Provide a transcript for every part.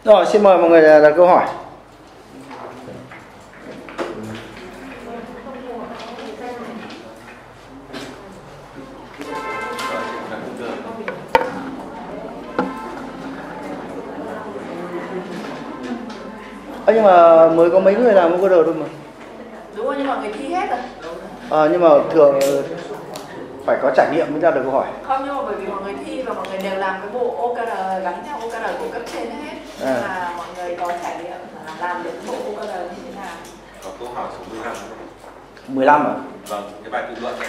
Rồi, xin mời mọi người đặt câu hỏi. Nhưng mà mới có mấy người làm OKR thôi mà. Đúng rồi, nhưng mà người thi hết rồi. Nhưng mà thường phải có trải nghiệm mới ra được câu hỏi. Không, nhưng mà bởi vì mọi người thi và mọi người đều làm cái bộ OKR gắn theo OKR của cấp trên hết. Nhưng mà mọi người có trải nghiệm làm được bộ OKR như thế nào. Có câu hỏi số 15. 15 à? Vâng, cái bài tự luận này.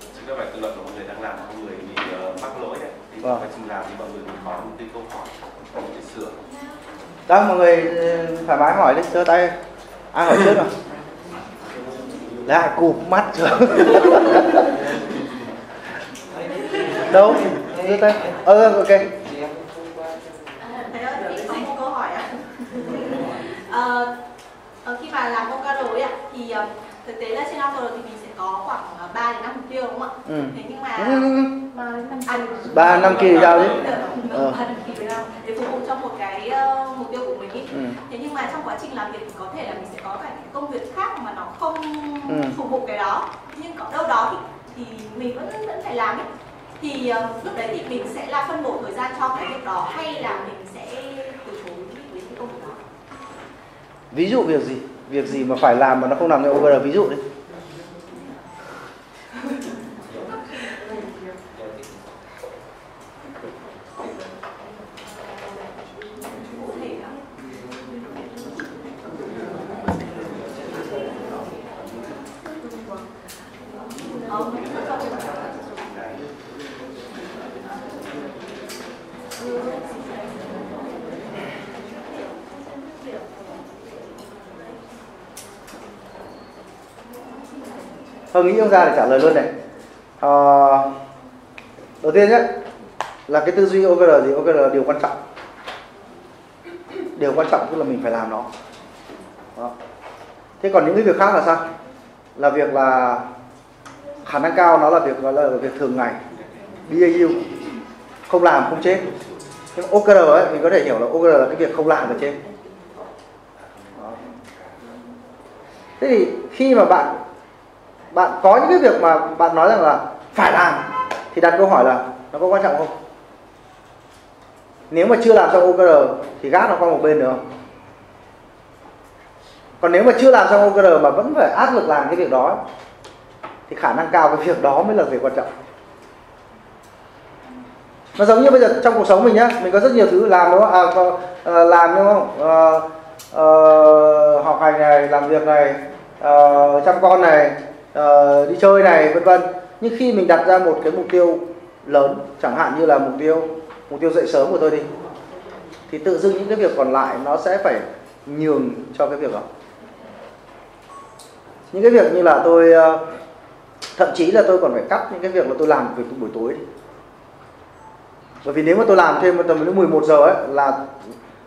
Chính cái bài tự luận của mọi người đang làm, mọi người bị mắc lỗi đấy. Thì quá trình làm thì mọi người có một cái câu hỏi để sửa. Đó, mọi người thoải mái hỏi đi, giơ tay. Ai hỏi trước nào? Lại cụp mắt rồi. Đâu? Giơ tay. Ok. Thầy ơi, có một câu hỏi ạ. Khi mà làm OKR ấy ạ, thì thực tế là trên OKR thì mình sẽ có khoảng 3 đến 5 mục tiêu đúng không ạ? Thế nhưng mà 3 năm kỳ sao chứ? 3 năm kỳ với nhau để phục vụ cho một cái mục tiêu của mình ý. Thế nhưng mà trong quá trình làm việc thì có thể là mình sẽ có cả những công việc khác mà nó không phục vụ cái đó. Nhưng có đâu đó thì mình vẫn phải làm ấy. Thì lúc đấy thì mình sẽ là phân bổ thời gian cho cái việc đó hay là mình sẽ từ chối với cái công việc đó? Ví dụ việc gì? Việc gì mà phải làm mà nó không nằm trong OKR, ví dụ đi. Tôi nghĩ ông ra để trả lời luôn này. Đầu tiên nhé, là cái tư duy OKR gì? OKR là điều quan trọng. Điều quan trọng tức là mình phải làm nó. Đó. Thế còn những cái việc khác là sao? Là việc là khả năng cao nó là việc gọi là việc thường ngày, BAU, không làm không chết. Nhưng OKR ấy, mình có thể hiểu là OKR là cái việc không làm là chết. Đó. Thế thì khi mà bạn có những cái việc mà bạn nói rằng là phải làm thì đặt câu hỏi là nó có quan trọng không? Nếu mà chưa làm xong OKR thì gác nó qua một bên được không? Còn nếu mà chưa làm xong OKR mà vẫn phải áp lực làm cái việc đó thì khả năng cao cái việc đó mới là việc quan trọng. Nó giống như bây giờ trong cuộc sống mình nhá, mình có rất nhiều thứ làm đúng không? Làm đúng không? Học hành này, làm việc này, chăm con này, đi chơi này, vân vân. Nhưng khi mình đặt ra một cái mục tiêu lớn, chẳng hạn như là mục tiêu dậy sớm của tôi đi, thì tự dưng những cái việc còn lại nó sẽ phải nhường cho cái việc đó. Những cái việc như là tôi thậm chí là tôi còn phải cắt những cái việc là tôi làm việc buổi tối đi. Bởi vì nếu mà tôi làm thêm tầm đến 11 giờ ấy, là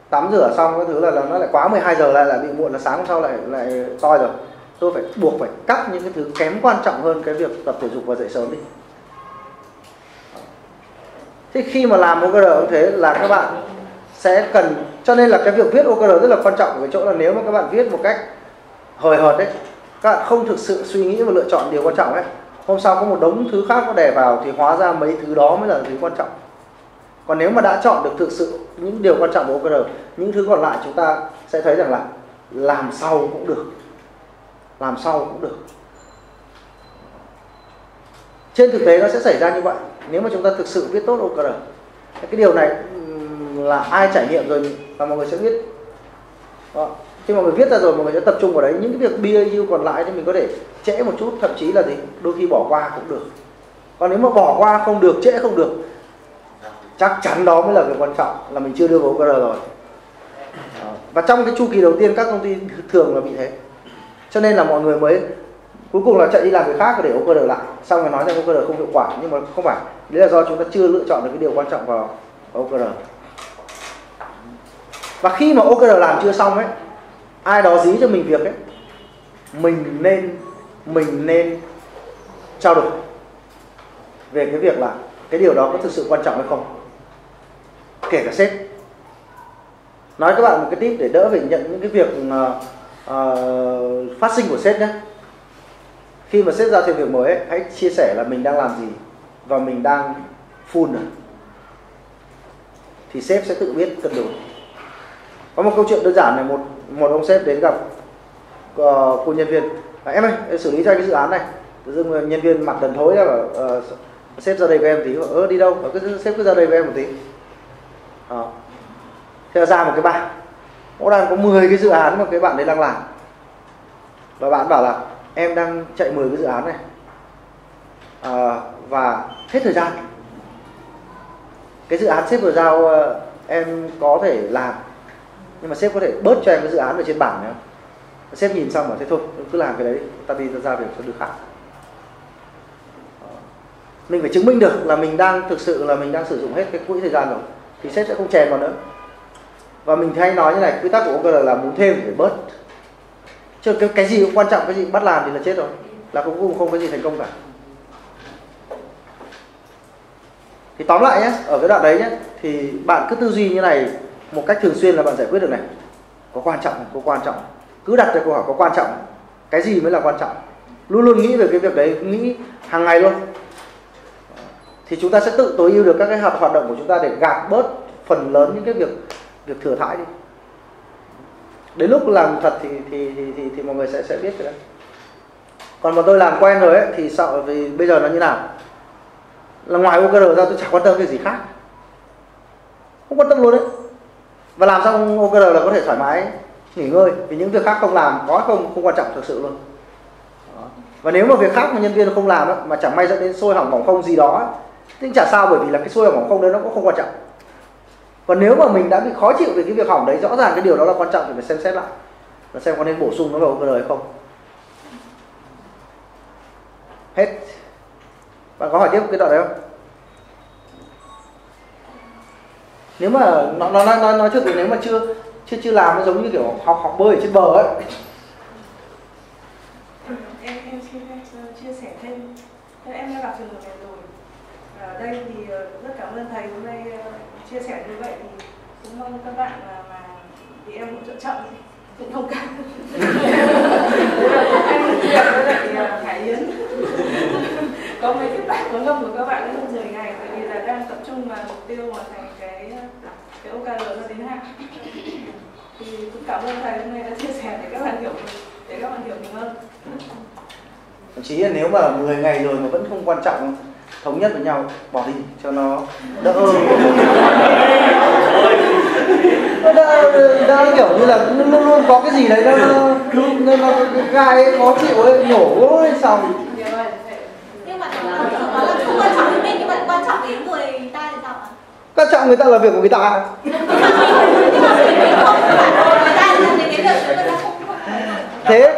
tắm rửa xong cái thứ là nó lại quá 12 giờ lại bị muộn, là sáng hôm sau lại toi rồi. Tôi phải buộc phải cắt những cái thứ kém quan trọng hơn cái việc tập thể dục và dậy sớm đi. Thế khi mà làm OKR cũng thế, là các bạn sẽ cần, cho nên là cái việc viết OKR rất là quan trọng ở cái chỗ là nếu mà các bạn viết một cách hời hợt đấy, các bạn không thực sự suy nghĩ và lựa chọn điều quan trọng ấy, hôm sau có một đống thứ khác nó đè vào thì hóa ra mấy thứ đó mới là thứ quan trọng. Còn nếu mà đã chọn được thực sự những điều quan trọng của OKR, những thứ còn lại chúng ta sẽ thấy rằng là làm sau cũng được. Làm sau cũng được. Trên thực tế nó sẽ xảy ra như vậy nếu mà chúng ta thực sự viết tốt OKR. Cái điều này là ai trải nghiệm rồi và mọi người sẽ biết. Đó. Khi mọi người viết ra rồi mọi người sẽ tập trung vào đấy. Những cái việc BAU còn lại thì mình có thể trễ một chút, thậm chí là gì đôi khi bỏ qua cũng được. Còn nếu mà bỏ qua không được, trễ không được, chắc chắn đó mới là việc quan trọng, là mình chưa đưa vào OKR rồi. Đó. Và trong cái chu kỳ đầu tiên các công ty thường là bị thế. Cho nên là mọi người mới cuối cùng là chạy đi làm việc khác để OKR lại, xong rồi nói rằng OKR không hiệu quả, nhưng mà không phải. Đấy là do chúng ta chưa lựa chọn được cái điều quan trọng vào OKR. Và khi mà OKR làm chưa xong ấy, ai đó dí cho mình việc ấy, mình nên trao đổi về cái việc là cái điều đó có thực sự quan trọng hay không, kể cả sếp. Nói các bạn một cái tip để đỡ phải nhận những cái việc phát sinh của sếp nhé. Khi mà sếp giao thêm việc mới ấy, hãy chia sẻ là mình đang làm gì và mình đang full rồi, thì sếp sẽ tự biết cân đối. Có một câu chuyện đơn giản này, một ông sếp đến gặp cô nhân viên, em ơi, em xử lý cho anh cái dự án này. Tự dưng nhân viên mặt đần thối ra bảo sếp ra đây với em tí. Đi đâu? Sếp cứ ra đây với em một tí. Thế là ra một cái bảng, nó đang có 10 cái dự án mà cái bạn đấy đang làm, và bạn bảo là em đang chạy 10 cái dự án này và hết thời gian. Cái dự án sếp vừa giao em có thể làm, nhưng mà sếp có thể bớt cho em cái dự án ở trên bảng này không? Sếp nhìn xong bảo thế thôi, cứ làm cái đấy, ta đi ta ra việc cho được khác. Mình phải chứng minh được là mình đang thực sự là mình đang sử dụng hết cái quỹ thời gian rồi, thì sếp sẽ không chèn vào nữa. Và mình hay nói như này, quy tắc của OKR là muốn thêm phải bớt. Chứ cái gì cũng quan trọng, cái gì bắt làm thì là chết rồi, là cũng không có gì thành công cả. Thì tóm lại nhé, ở cái đoạn đấy nhé, thì bạn cứ tư duy như này một cách thường xuyên là bạn giải quyết được này. Có quan trọng, có quan trọng. Cứ đặt ra câu hỏi có quan trọng, cái gì mới là quan trọng. Luôn luôn nghĩ về cái việc đấy, nghĩ hàng ngày luôn. Thì chúng ta sẽ tự tối ưu được các cái hoạt động của chúng ta để gạt bớt phần lớn những cái việc thừa thãi đi. Đến lúc làm thật thì mọi người sẽ biết cái đấy. Còn mà tôi làm quen rồi ấy, thì sợ vì bây giờ nó như nào? Là ngoài OKR ra tôi chẳng quan tâm cái gì khác, không quan tâm luôn đấy. Và làm xong OKR là có thể thoải mái nghỉ ngơi, vì những việc khác không làm có không quan trọng thực sự luôn. Đó. Và nếu mà việc khác mà nhân viên không làm ấy, mà chẳng may dẫn đến sôi hỏng bỏng không gì đó ấy, thì chả sao, bởi vì là cái sôi hỏng bỏng không đấy nó cũng không quan trọng. Còn nếu mà mình đã bị khó chịu về cái việc hỏng đấy, rõ ràng cái điều đó là quan trọng thì phải xem xét lại và xem có nên bổ sung nó vào OKR hay không. Hết. Bạn có hỏi tiếp cái đoạn đấy không? Nếu mà nói trước thì nếu mà chưa làm, nó giống như kiểu học bơi ở trên bờ ấy. Em xin chia sẻ thêm. Em đã gặp trường hợp này rồi. Ở đây thì rất cảm ơn thầy hôm nay chia sẻ như vậy, thì cũng mong các bạn mà thì em hỗ trợ chậm cũng thông cảm. Em việc với lại Hải Yến có mấy cái bạn có ngâm của các bạn hơn 10 ngày, bởi vì là đang tập trung vào mục tiêu mà thành cái OKR nó đến hạn. Thì cũng cảm ơn thầy hôm nay đã chia sẻ để các bạn hiểu mình hơn. Thậm chí là nếu mà 10 ngày rồi mà vẫn không quan trọng, thống nhất với nhau bỏ đi cho nó đỡ. Nó kiểu như là luôn có cái gì đấy nó gai ấy, khó chịu ấy, nhổ ấy, xong. Nhưng mà nó là không quan trọng với mình, nhưng mà quan trọng với người ta thì sao ạ? Quan trọng người ta là việc của người ta. Nhưng mà mình không phải người ta là cái việc người ta không.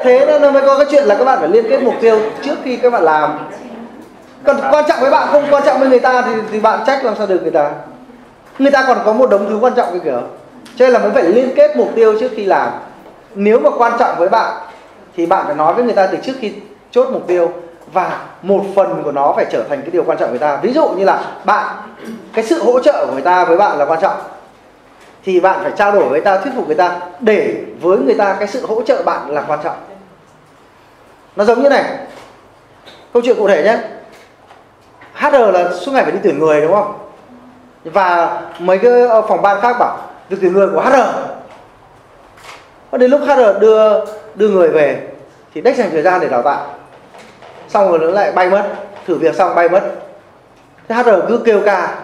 Thế nên nó mới có cái chuyện là các bạn phải liên kết mục tiêu trước khi các bạn làm. Còn quan trọng với bạn không quan trọng với người ta thì bạn trách làm sao được người ta. Người ta còn có một đống thứ quan trọng cái kiểu. Cho nên là mới phải liên kết mục tiêu trước khi làm. Nếu mà quan trọng với bạn thì bạn phải nói với người ta từ trước khi chốt mục tiêu, và một phần của nó phải trở thành cái điều quan trọng với người ta. Ví dụ như là cái sự hỗ trợ của người ta với bạn là quan trọng, thì bạn phải trao đổi với người ta, thuyết phục người ta để với người ta cái sự hỗ trợ bạn là quan trọng. Nó giống như này, câu chuyện cụ thể nhé. HR là suốt ngày phải đi tuyển người đúng không? Và mấy cái phòng ban khác bảo việc tuyển người của HR. Và đến lúc HR đưa người về thì đếch dành thời gian để đào tạo, xong rồi nó lại bay mất, thử việc xong bay mất. Thế HR cứ kêu ca.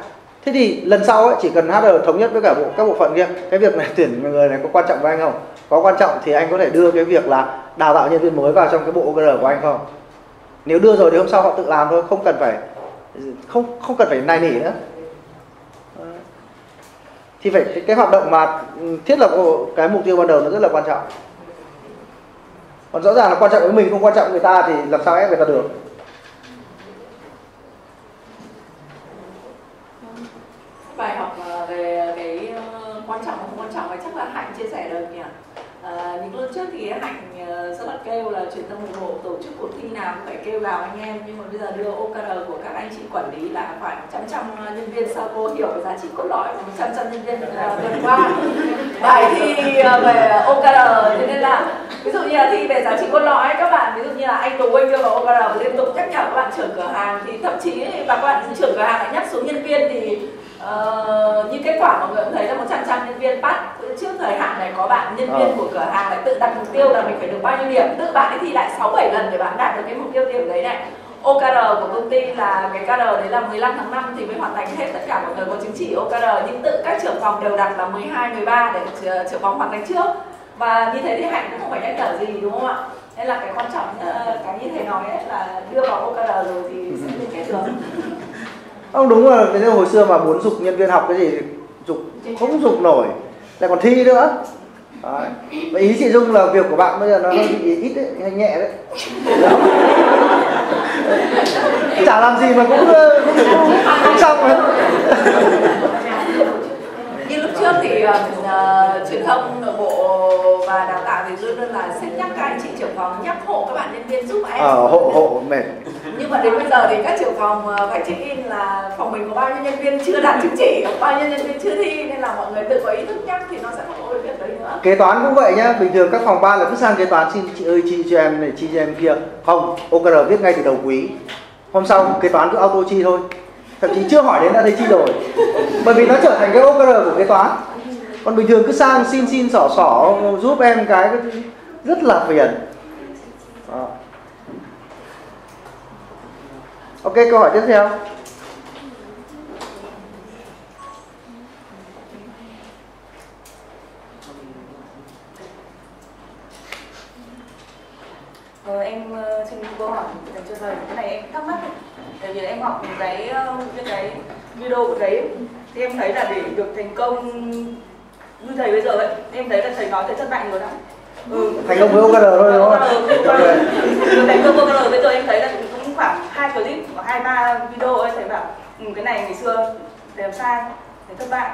Thế thì lần sau ấy, chỉ cần HR thống nhất với cả các bộ phận kia, cái việc này tuyển người này có quan trọng với anh không? Có quan trọng thì anh có thể đưa cái việc là đào tạo nhân viên mới vào trong cái bộ OKR của anh không? Nếu đưa rồi thì hôm sau họ tự làm thôi, không cần phải nài nỉ nữa. Thì phải cái hoạt động mà thiết lập cái mục tiêu ban đầu nó rất là quan trọng. Còn rõ ràng là quan trọng với mình, không quan trọng với người ta thì làm sao ép người ta được. Bài học về cái quan trọng và không quan trọng ấy chắc là Hạnh chia sẻ được nhỉ. Những lần trước thì Hạnh rất là kêu là truyền thông nội bộ tổ chức cuộc thi nào cũng phải kêu gào anh em, nhưng mà bây giờ đưa OKR của các anh chị quản lý là phải 100 nhân viên sao cô hiểu về giá trị cốt lõi của 100 nhân viên tuần qua bài thi về OKR. Cho nên là ví dụ như là thi về giá trị cốt lõi, các bạn ví dụ như là anh Tú anh đưa vào OKR và liên tục nhắc nhở các bạn trưởng cửa hàng, thì thậm chí và các bạn trưởng cửa hàng lại nhắc xuống nhân viên, thì như kết quả mọi người cũng thấy là 100 nhân viên bắt trước thời hạn này, có bạn nhân viên của cửa hàng lại tự đặt mục tiêu là mình phải được bao nhiêu điểm, tự bạn ấy thi lại 6-7 lần để bạn đạt được cái mục tiêu điểm đấy này. OKR của công ty là cái KR đấy là 15 tháng 5 thì mới hoàn thành hết tất cả mọi người có chứng chỉ OKR, nhưng tự các trưởng phòng đều đặt là 12, 13 để trưởng phòng hoàn thành trước. Và như thế thì Hạnh cũng không phải nhắc nhở gì, đúng không ạ? Nên là cái quan trọng cái như thầy nói ấy, là đưa vào OKR rồi thì sẽ liên kết được. Không, đúng là cái hồi xưa mà muốn giục nhân viên học cái gì giục không giục nổi, lại còn thi nữa. Đấy. Và ý chị Dung là việc của bạn bây giờ nó hơi bị ít đấy, hơi nhẹ đấy. Chả làm gì mà cũng xong hết. Như lúc trước thì truyền thông nội bộ và đào tạo thì luôn luôn là sẽ nhắc các anh chị trưởng phòng nhắc hộ các bạn nhân viên giúp em. Hộ mệt. Nhưng mà đến bây giờ thì các trưởng phòng phải check in là phòng mình có bao nhiêu nhân viên chưa đạt chứng chỉ, bao nhiêu nhân viên chưa thi, nên là mọi người tự có ý thức nhắc thì nó sẽ không có cái việc đấy nữa. Kế toán cũng vậy nhá, bình thường các phòng ban là cứ sang kế toán xin chị ơi chi cho em này, chi cho em kia. Không, OKR viết ngay từ đầu quý. Hôm sau kế toán cứ auto chi thôi. Thậm chí chưa hỏi đến đã thấy chi rồi. Bởi vì nó trở thành cái OKR của kế toán. Còn bình thường cứ sang xin xỏ giúp em cái rất là phiền. Đó. Ok, câu hỏi tiếp theo. Em xin câu hỏi dành cho thầy. Cái này em thắc mắc. Tại vì em học cái video của thầy thì em thấy là để được thành công như thầy bây giờ ấy, em thấy là thầy nói tới thất bại rồi đó. Thành công với OKR thôi đúng không? Thành công với OKR bây giờ em thấy là cũng khoảng 2 clip, khoảng 2-3 video ấy, thầy bảo cái này ngày xưa đều sai, để thất bại.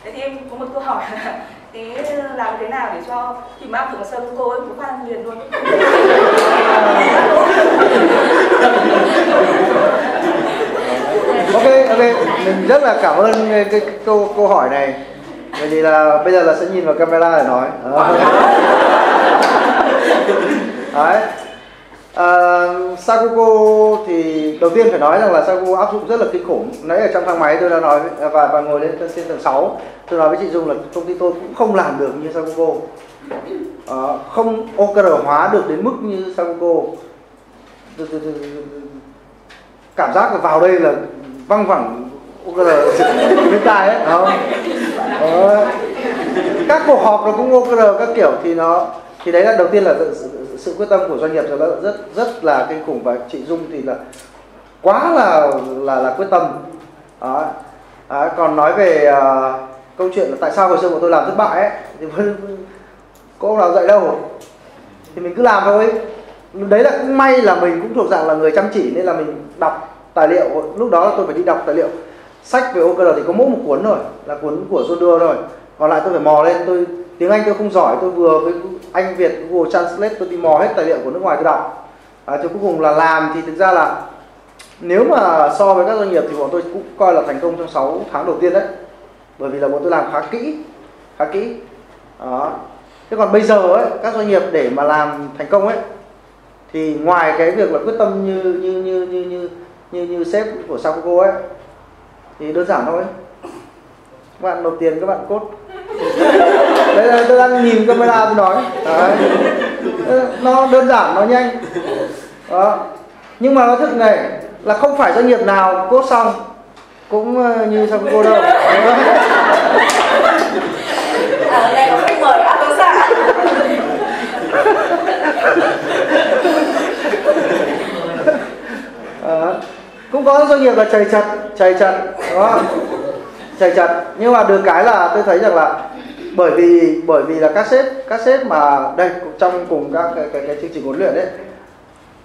Thế thì em có một câu hỏi là thế làm thế nào để cho khi mà áp dụng sơ cô ấy cũng phan liền luôn. Ok, mình rất là cảm ơn cái câu hỏi này. Bởi vì là bây giờ là sẽ nhìn vào camera để nói. Đấy. Sakuko thì đầu tiên phải nói rằng là Sakuko áp dụng rất là kinh khủng. Nãy ở trong thang máy tôi đã nói và ngồi lên trên tầng 6, tôi nói với chị Dung là công ty tôi cũng không làm được như Sakuko, không OKR hóa được đến mức như Sakuko. Cảm giác là vào đây là văng vẳng OKR bên tai ấy, không? Các cuộc họp nó cũng OKR các kiểu thì đấy là đầu tiên là sự quyết tâm của doanh nghiệp là rất là kinh khủng, và chị Dung thì là quá là quyết tâm. Đó. Còn nói về câu chuyện là tại sao hồi xưa bọn tôi làm thất bại ấy, thì có ông nào dạy đâu, thì mình cứ làm thôi. Đấy là cũng may là mình cũng thuộc dạng là người chăm chỉ nên là mình đọc tài liệu. Lúc đó là tôi phải đi đọc tài liệu sách về OKR thì có mỗi một cuốn thôi, là cuốn của John Doerr thôi. Còn lại tôi phải mò lên, tiếng Anh tôi không giỏi, tôi vừa với Anh Việt Google Translate tôi đi mò hết tài liệu của nước ngoài tôi đọc. Thì cuối cùng là làm thì thực ra là nếu mà so với các doanh nghiệp thì bọn tôi cũng coi là thành công trong 6 tháng đầu tiên đấy. Bởi vì là bọn tôi làm khá kỹ. Đó. Thế còn bây giờ ấy, các doanh nghiệp để mà làm thành công ấy thì ngoài cái việc là quyết tâm như sếp của Sakuko ấy thì đơn giản thôi. Các bạn nộp tiền các bạn cốt. Đây là tôi đang nhìn camera tôi nói. Đấy. Nó đơn giản, nó nhanh. Đó. Nhưng mà nó thực này là không phải doanh nghiệp nào cốt xong cũng như Sakuko đâu. Ở đây có khách mời ăn tối xa. Cũng có doanh nghiệp là chầy chật, đó, chầy chật. Nhưng mà được cái là tôi thấy rằng là bởi vì là các sếp mà đây trong cùng các cái chương trình huấn luyện đấy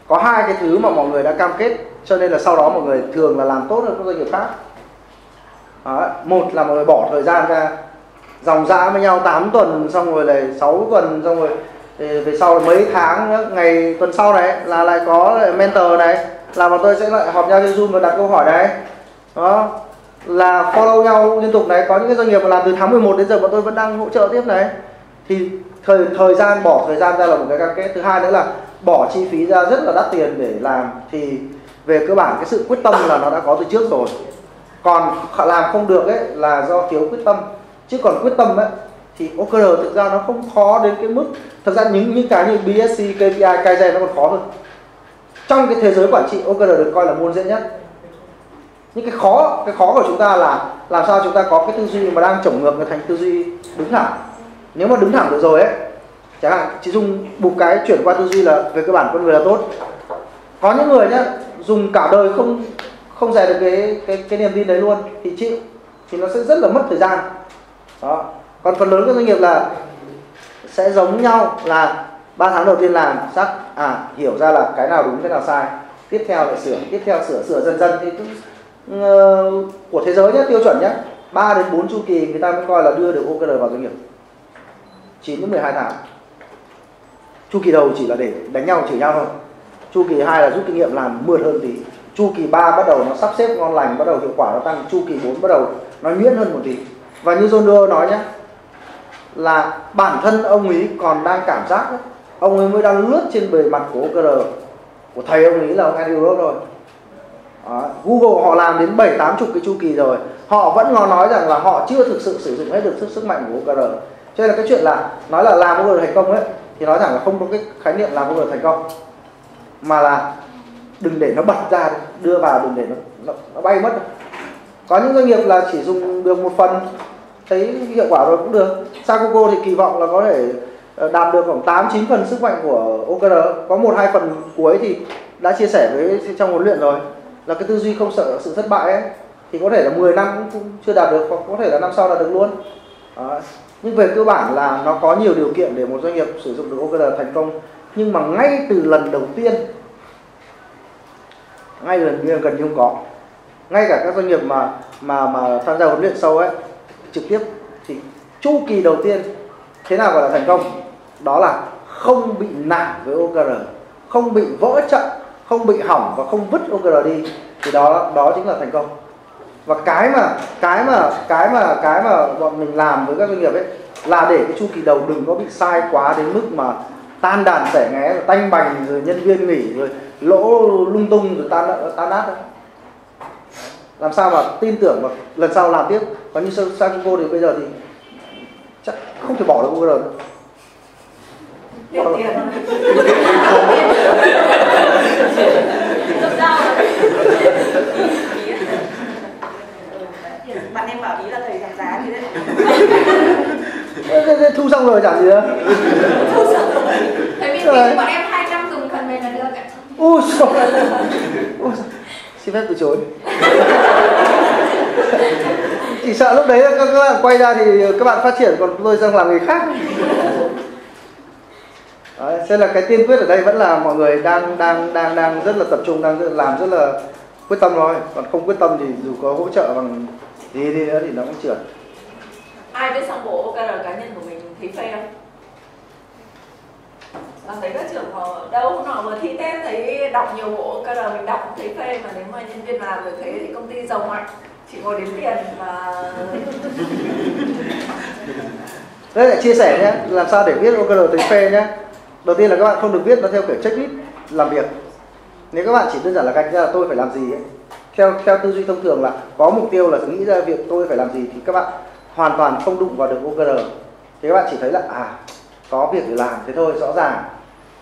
có hai cái thứ mà mọi người đã cam kết, cho nên là sau đó mọi người thường là làm tốt hơn các doanh nghiệp khác. Đó, một là mọi người bỏ thời gian ra dòng dã với nhau 8 tuần, xong rồi lại 6 tuần, xong rồi về sau là mấy tháng nữa, ngày tuần sau này là lại có lại mentor này, là bọn tôi sẽ lại họp nhau trên Zoom và đặt câu hỏi này. Đó, là follow nhau liên tục này. Có những cái doanh nghiệp mà làm từ tháng 11 đến giờ bọn tôi vẫn đang hỗ trợ tiếp này. Thì thời gian, bỏ thời gian ra là một cái cam kết. Thứ hai nữa là bỏ chi phí ra rất là đắt tiền để làm. Thì về cơ bản cái sự quyết tâm là nó đã có từ trước rồi. Còn làm không được ấy là do thiếu quyết tâm. Chứ còn quyết tâm ấy thì OKR thực ra nó không khó đến cái mức. Thực ra những cái như BSC, KPI, Kaizen nó còn khó hơn. Trong cái thế giới quản trị, OKR được coi là môn dễ nhất. Nhưng cái khó của chúng ta là làm sao chúng ta có cái tư duy mà đang chổng ngược thành tư duy đứng thẳng. Nếu mà đứng thẳng được rồi ấy, chẳng hạn chị dùng bục cái chuyển qua tư duy là về cơ bản con người là tốt. Có những người nhá, dùng cả đời không dè được cái niềm tin đấy luôn thì chịu, thì nó sẽ rất là mất thời gian. Đó. Còn phần lớn các doanh nghiệp là sẽ giống nhau, là 3 tháng đầu tiên làm chắc hiểu ra là cái nào đúng cái nào sai, tiếp theo lại sửa, tiếp theo sửa dần dần. Thì của thế giới nhé, tiêu chuẩn nhé, 3 đến 4 chu kỳ người ta mới coi là đưa được OKR vào doanh nghiệp. 9 đến 12 tháng. Chu kỳ đầu chỉ là để đánh nhau chửi nhau thôi. Chu kỳ 2 là rút kinh nghiệm làm mượt hơn tí. Chu kỳ 3 bắt đầu nó sắp xếp ngon lành, bắt đầu hiệu quả nó tăng. Chu kỳ 4 bắt đầu nó nhuyễn hơn một tí. Và như John Doerr nói nhé, là bản thân ông ấy còn đang cảm giác ấy, ông ấy mới đang lướt trên bề mặt của OKR của thầy ông ấy là ông Andy Grove rồi. Đó. Google họ làm đến 7-80 cái chu kỳ rồi, họ vẫn nói rằng là họ chưa thực sự sử dụng hết được sức mạnh của OKR. Cho nên là cái chuyện là nói là làm OKR thành công ấy, thì nói rằng là không có cái khái niệm làm OKR thành công, mà là đừng để nó bật ra, đưa vào đừng để nó bay mất. Có những doanh nghiệp là chỉ dùng được một phần thấy hiệu quả rồi cũng được. Sakuko thì kỳ vọng là có thể đạt được khoảng 8-9 phần sức mạnh của OKR. Có 1-2 phần cuối thì đã chia sẻ với trong huấn luyện rồi, là cái tư duy không sợ sự thất bại ấy, thì có thể là 10 năm cũng chưa đạt được, hoặc có thể là năm sau đạt được luôn. Đó. Nhưng về cơ bản là nó có nhiều điều kiện để một doanh nghiệp sử dụng được OKR thành công. Nhưng mà ngay từ lần đầu tiên gần như không có. Ngay cả các doanh nghiệp mà tham gia huấn luyện sâu ấy, trực tiếp, thì chu kỳ đầu tiên thế nào gọi là thành công? Đó là không bị nản với OKR, không bị vỡ trận, không bị hỏng và không vứt OKR đi, thì đó chính là thành công. Và cái mà bọn mình làm với các doanh nghiệp ấy là để cái chu kỳ đầu đừng có bị sai quá đến mức mà tan đàn xẻ nghé, rồi tanh bành, rồi nhân viên nghỉ, rồi lỗ lung tung, rồi tan nát đấy. Làm sao mà tin tưởng mà lần sau làm tiếp. Và như Sakuko thì bây giờ thì chắc không thể bỏ được OKR nữa. Bạn em bảo ý là thầy giảm giá thì đấy. Thu xong rồi chẳng gì nữa. Thu xong rồi. Tại vì bọn em 200 dùng phần mềm là được ạ. Ui xin phép từ chối. Chỉ sợ lúc đấy các bạn quay ra thì các bạn phát triển, còn tôi sang làm người khác. Đấy, nên là cái tiên quyết ở đây vẫn là mọi người đang rất là tập trung, đang làm rất là quyết tâm thôi. Còn không quyết tâm thì dù có hỗ trợ bằng gì đi nữa thì nó cũng trượt. Ai biết xong bộ OKR cá nhân của mình thấy phê không? Và thấy các trưởng họ đâu hôm nọ vừa thi test thấy đọc nhiều bộ OKR mình đọc thấy phê, mà nếu mà nhân viên làm được thế thì công ty giàu mạnh, chỉ ngồi đếm tiền và Đây lại chia sẻ nhé, làm sao để viết OKR thấy phê nhé. Đầu tiên là các bạn không được viết nó theo kiểu checklist làm việc. Nếu các bạn chỉ đơn giản là gạch ra là tôi phải làm gì ấy, theo tư duy thông thường là có mục tiêu là nghĩ ra việc tôi phải làm gì, thì các bạn hoàn toàn không đụng vào được OKR. Thì các bạn chỉ thấy là có việc để làm thế thôi, rõ ràng.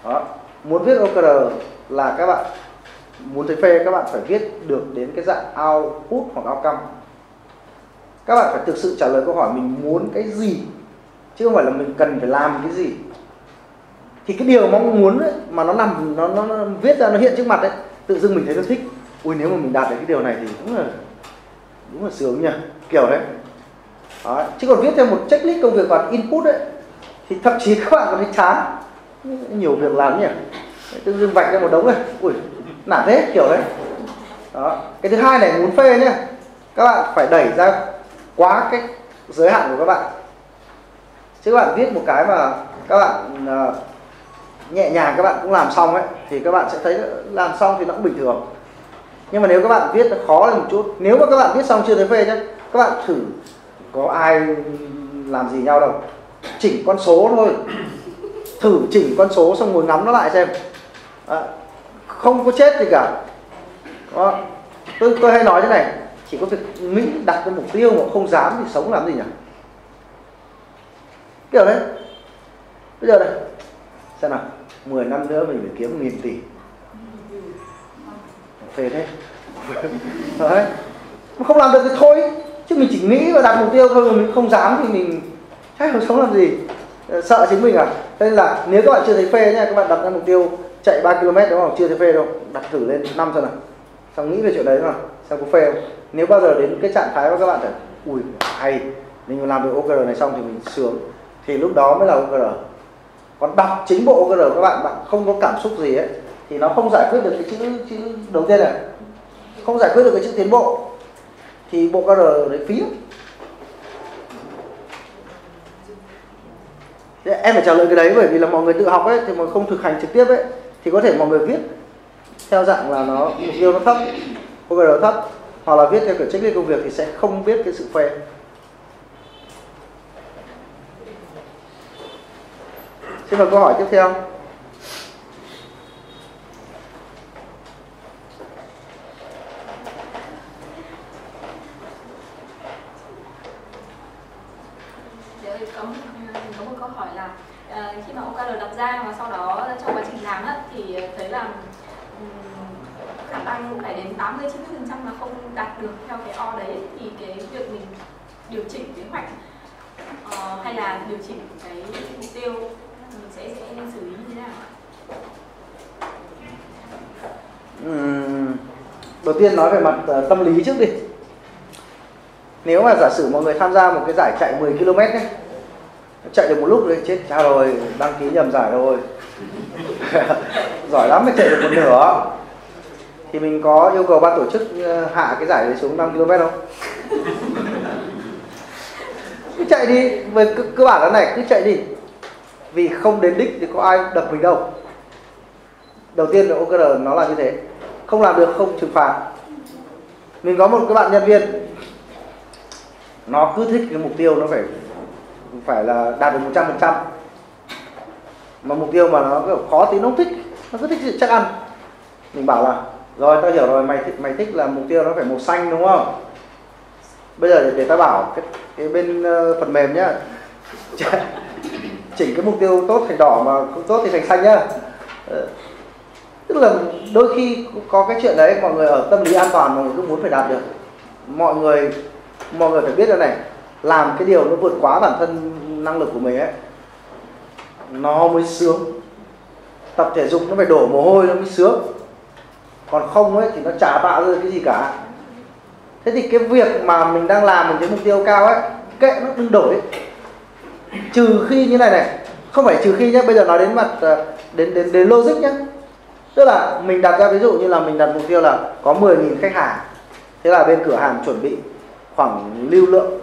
Đó. Muốn viết OKR là các bạn muốn thấy phê, các bạn phải viết được đến cái dạng output hoặc outcome. Các bạn phải thực sự trả lời câu hỏi mình muốn cái gì, chứ không phải là mình cần phải làm cái gì. Thì cái điều mong muốn ấy, mà nó nằm, nó viết ra, nó hiện trước mặt ấy, tự dưng mình thấy nó thích. Ui, nếu mà mình đạt được cái điều này thì đúng là sướng nhỉ, kiểu đấy. Đó. Chứ còn viết theo một checklist công việc và input ấy, thì thậm chí các bạn còn thấy chán, nhiều việc làm nhỉ. Tự dưng vạch ra một đống này, ui nản thế, kiểu đấy. Đó. Cái thứ hai này, muốn phê nhé, các bạn phải đẩy ra quá cái giới hạn của các bạn. Chứ các bạn viết một cái mà các bạn nhẹ nhàng các bạn cũng làm xong ấy, thì các bạn sẽ thấy làm xong thì nó cũng bình thường. Nhưng mà nếu các bạn viết nó khó lên một chút, nếu mà các bạn viết xong chưa thấy phê nhé, các bạn thử, có ai làm gì nhau đâu, chỉnh con số thôi, thử chỉnh con số xong ngồi ngắm nó lại xem, không có chết gì cả. Đó. Tôi hay nói thế này, chỉ có việc nghĩ đặt cái mục tiêu mà không dám thì sống làm gì nhỉ? Kiểu đấy. Bây giờ này, xem nào, 10 năm nữa mình phải kiếm 1.000 tỷ. Phê thế. Đấy. Không làm được thì thôi, chứ mình chỉ nghĩ và đặt mục tiêu thôi mà mình không dám thì mình chắc không sống làm gì. Sợ chính mình à? Thế nên là nếu các bạn chưa thấy phê nhá, các bạn đặt ra mục tiêu chạy 3 km đúng không? Chưa thấy phê đâu, đặt thử lên 5 xem nào. Xong nghĩ về chuyện đấy mà, xem có phê không? Nếu bao giờ đến cái trạng thái mà các bạn thấy ui hay, mình làm được OKR này xong thì mình sướng, thì lúc đó mới là OKR. Còn đọc chính bộ OKR các bạn không có cảm xúc gì ấy, thì nó không giải quyết được cái chữ đầu tiên này, không giải quyết được cái chữ tiến bộ, thì bộ OKR đấy phí. Em phải trả lời cái đấy, bởi vì là mọi người tự học ấy thì mọi người không thực hành trực tiếp ấy, thì có thể mọi người viết theo dạng là nó mục tiêu nó thấp, OKR thấp, hoặc là viết theo kiểu checklist công việc thì sẽ không biết cái sự phê. Xin mời câu hỏi tiếp theo. Có một câu hỏi là khi mà OKR đặt ra và sau đó trong quá trình làm thì thấy là khả năng phải đến 80-90% là không đạt được theo cái O đấy, thì cái việc mình điều chỉnh kế hoạch hay là điều chỉnh cái mục tiêu mình sẽ xử lý như thế nào? Đầu tiên nói về mặt tâm lý trước đi. Nếu mà giả sử mọi người tham gia một cái giải chạy 10 km ấy, chạy được một lúc rồi chết cha rồi, đăng ký nhầm giải rồi. Giỏi lắm mới chạy được một nửa, thì mình có yêu cầu ban tổ chức hạ cái giải đấy xuống 5 km không? Cứ chạy đi, về cơ bản là này, cứ chạy đi. Vì không đến đích thì có ai đập mình đâu. Đầu tiên là OKR nó là như thế. Không làm được không trừng phạt. Mình có một cái bạn nhân viên, nó cứ thích cái mục tiêu nó phải là đạt được 100%. Mà mục tiêu mà nó khó tí nó không thích, nó cứ thích sự chắc ăn. Mình bảo là rồi tao hiểu rồi, mày thích là mục tiêu nó phải màu xanh đúng không? Bây giờ để tao bảo cái bên phần mềm nhá, chỉnh cái mục tiêu tốt thành đỏ mà không tốt thì thành xanh nhá. Tức là đôi khi có cái chuyện đấy, mọi người ở tâm lý an toàn, mọi người cứ muốn phải đạt được. Mọi người phải biết là này, làm cái điều nó vượt quá bản thân năng lực của mình ấy, nó mới sướng. Tập thể dục nó phải đổ mồ hôi nó mới sướng, còn không ấy thì nó chả tạo ra cái gì cả. Thế thì cái việc mà mình đang làm một cái mục tiêu cao ấy, kệ nó đừng đổi ấy. Trừ khi như này, không phải trừ khi nhé, bây giờ nói đến mặt đến logic nhé. Tức là mình đặt ra, ví dụ như là mình đặt mục tiêu là có 10.000 khách hàng. Thế là bên cửa hàng chuẩn bị khoảng lưu lượng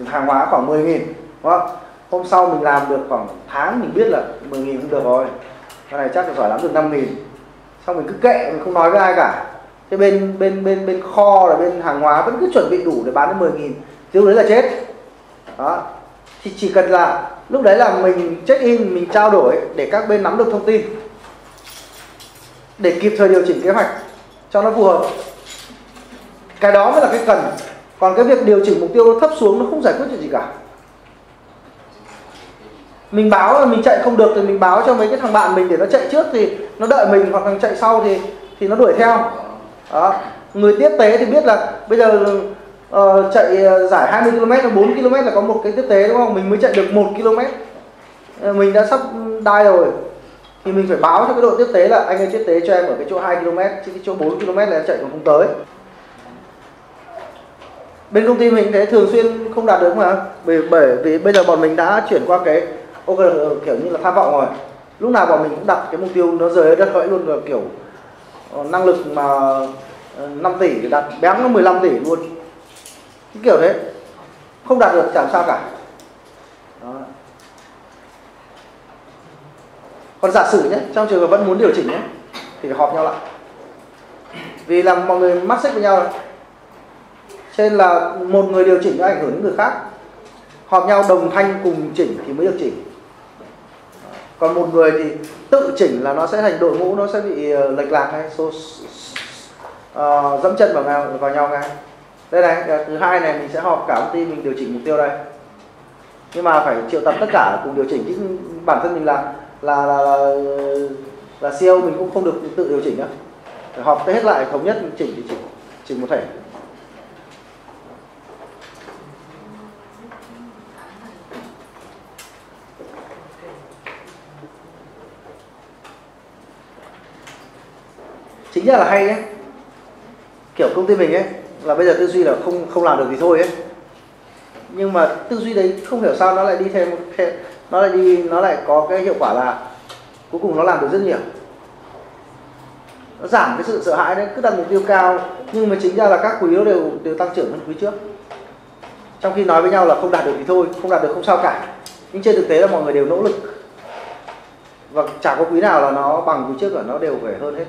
hàng hóa khoảng 10.000, đúng không? Hôm sau mình làm được khoảng tháng, mình biết là 10.000 không được rồi, cái này chắc là giỏi lắm được 5.000. Xong mình cứ kệ, mình không nói với ai cả. Thế bên kho là bên hàng hóa vẫn cứ chuẩn bị đủ để bán đến 10.000, chứ đấy là chết. Đó. Thì chỉ cần là lúc đấy là mình check in, mình trao đổi để các bên nắm được thông tin, để kịp thời điều chỉnh kế hoạch cho nó phù hợp. Cái đó mới là cái cần. Còn cái việc điều chỉnh mục tiêu nó thấp xuống nó không giải quyết chuyện gì cả. Mình báo là mình chạy không được thì mình báo cho mấy cái thằng bạn mình để nó chạy trước thì nó đợi mình, hoặc thằng chạy sau thì nó đuổi theo. Đó. Người tiếp tế thì biết là bây giờ chạy giải 20 km là 4 km là có một cái tiếp tế đúng không? Mình mới chạy được 1 km. Mình đã sắp đai rồi. Thì mình phải báo cho cái đội tiếp tế là anh ơi tiếp tế cho em ở cái chỗ 2 km, chứ cái chỗ 4 km là em chạy còn không tới. Bên công ty mình thế thường xuyên không đạt được mà. Bởi vì bây giờ bọn mình đã chuyển qua cái OKR kiểu như là tham vọng rồi. Lúc nào bọn mình cũng đặt cái mục tiêu nó rời đất hỡi luôn, là kiểu năng lực mà 5 tỷ thì đặt béng nó 15 tỷ luôn. Cái kiểu thế. Không đạt được chẳng sao cả. Đó. Còn giả sử nhé, trong trường hợp vẫn muốn điều chỉnh nhé, thì phải họp nhau lại. Vì là mọi người mắc xích với nhau này. Cho nên là một người điều chỉnh nó ảnh hưởng đến người khác. Họp nhau đồng thanh cùng chỉnh thì mới được chỉnh. Còn một người thì tự chỉnh là nó sẽ thành đội ngũ, nó sẽ bị lệch lạc hay dẫm chân vào nhau ngay. Đây này, thứ hai này mình sẽ họp cả công ty mình điều chỉnh mục tiêu đây. Nhưng mà phải triệu tập tất cả cùng điều chỉnh, chứ bản thân mình là CEO mình cũng không được tự điều chỉnh nữa. Phải họp hết lại thống nhất chỉnh thì chỉnh một thể. Chính ra là hay ấy. Kiểu công ty mình ấy là bây giờ tư duy là không làm được thì thôi ấy. Nhưng mà tư duy đấy không hiểu sao nó lại đi theo nó lại có cái hiệu quả là cuối cùng nó làm được rất nhiều. Nó giảm cái sự sợ hãi đấy, cứ đặt mục tiêu cao nhưng mà chính ra là các quý nó đều tăng trưởng hơn quý trước. Trong khi nói với nhau là không đạt được thì thôi, không đạt được không sao cả. Nhưng trên thực tế là mọi người đều nỗ lực. Và chả có quý nào là nó bằng quý trước cả, nó đều phải hơn hết.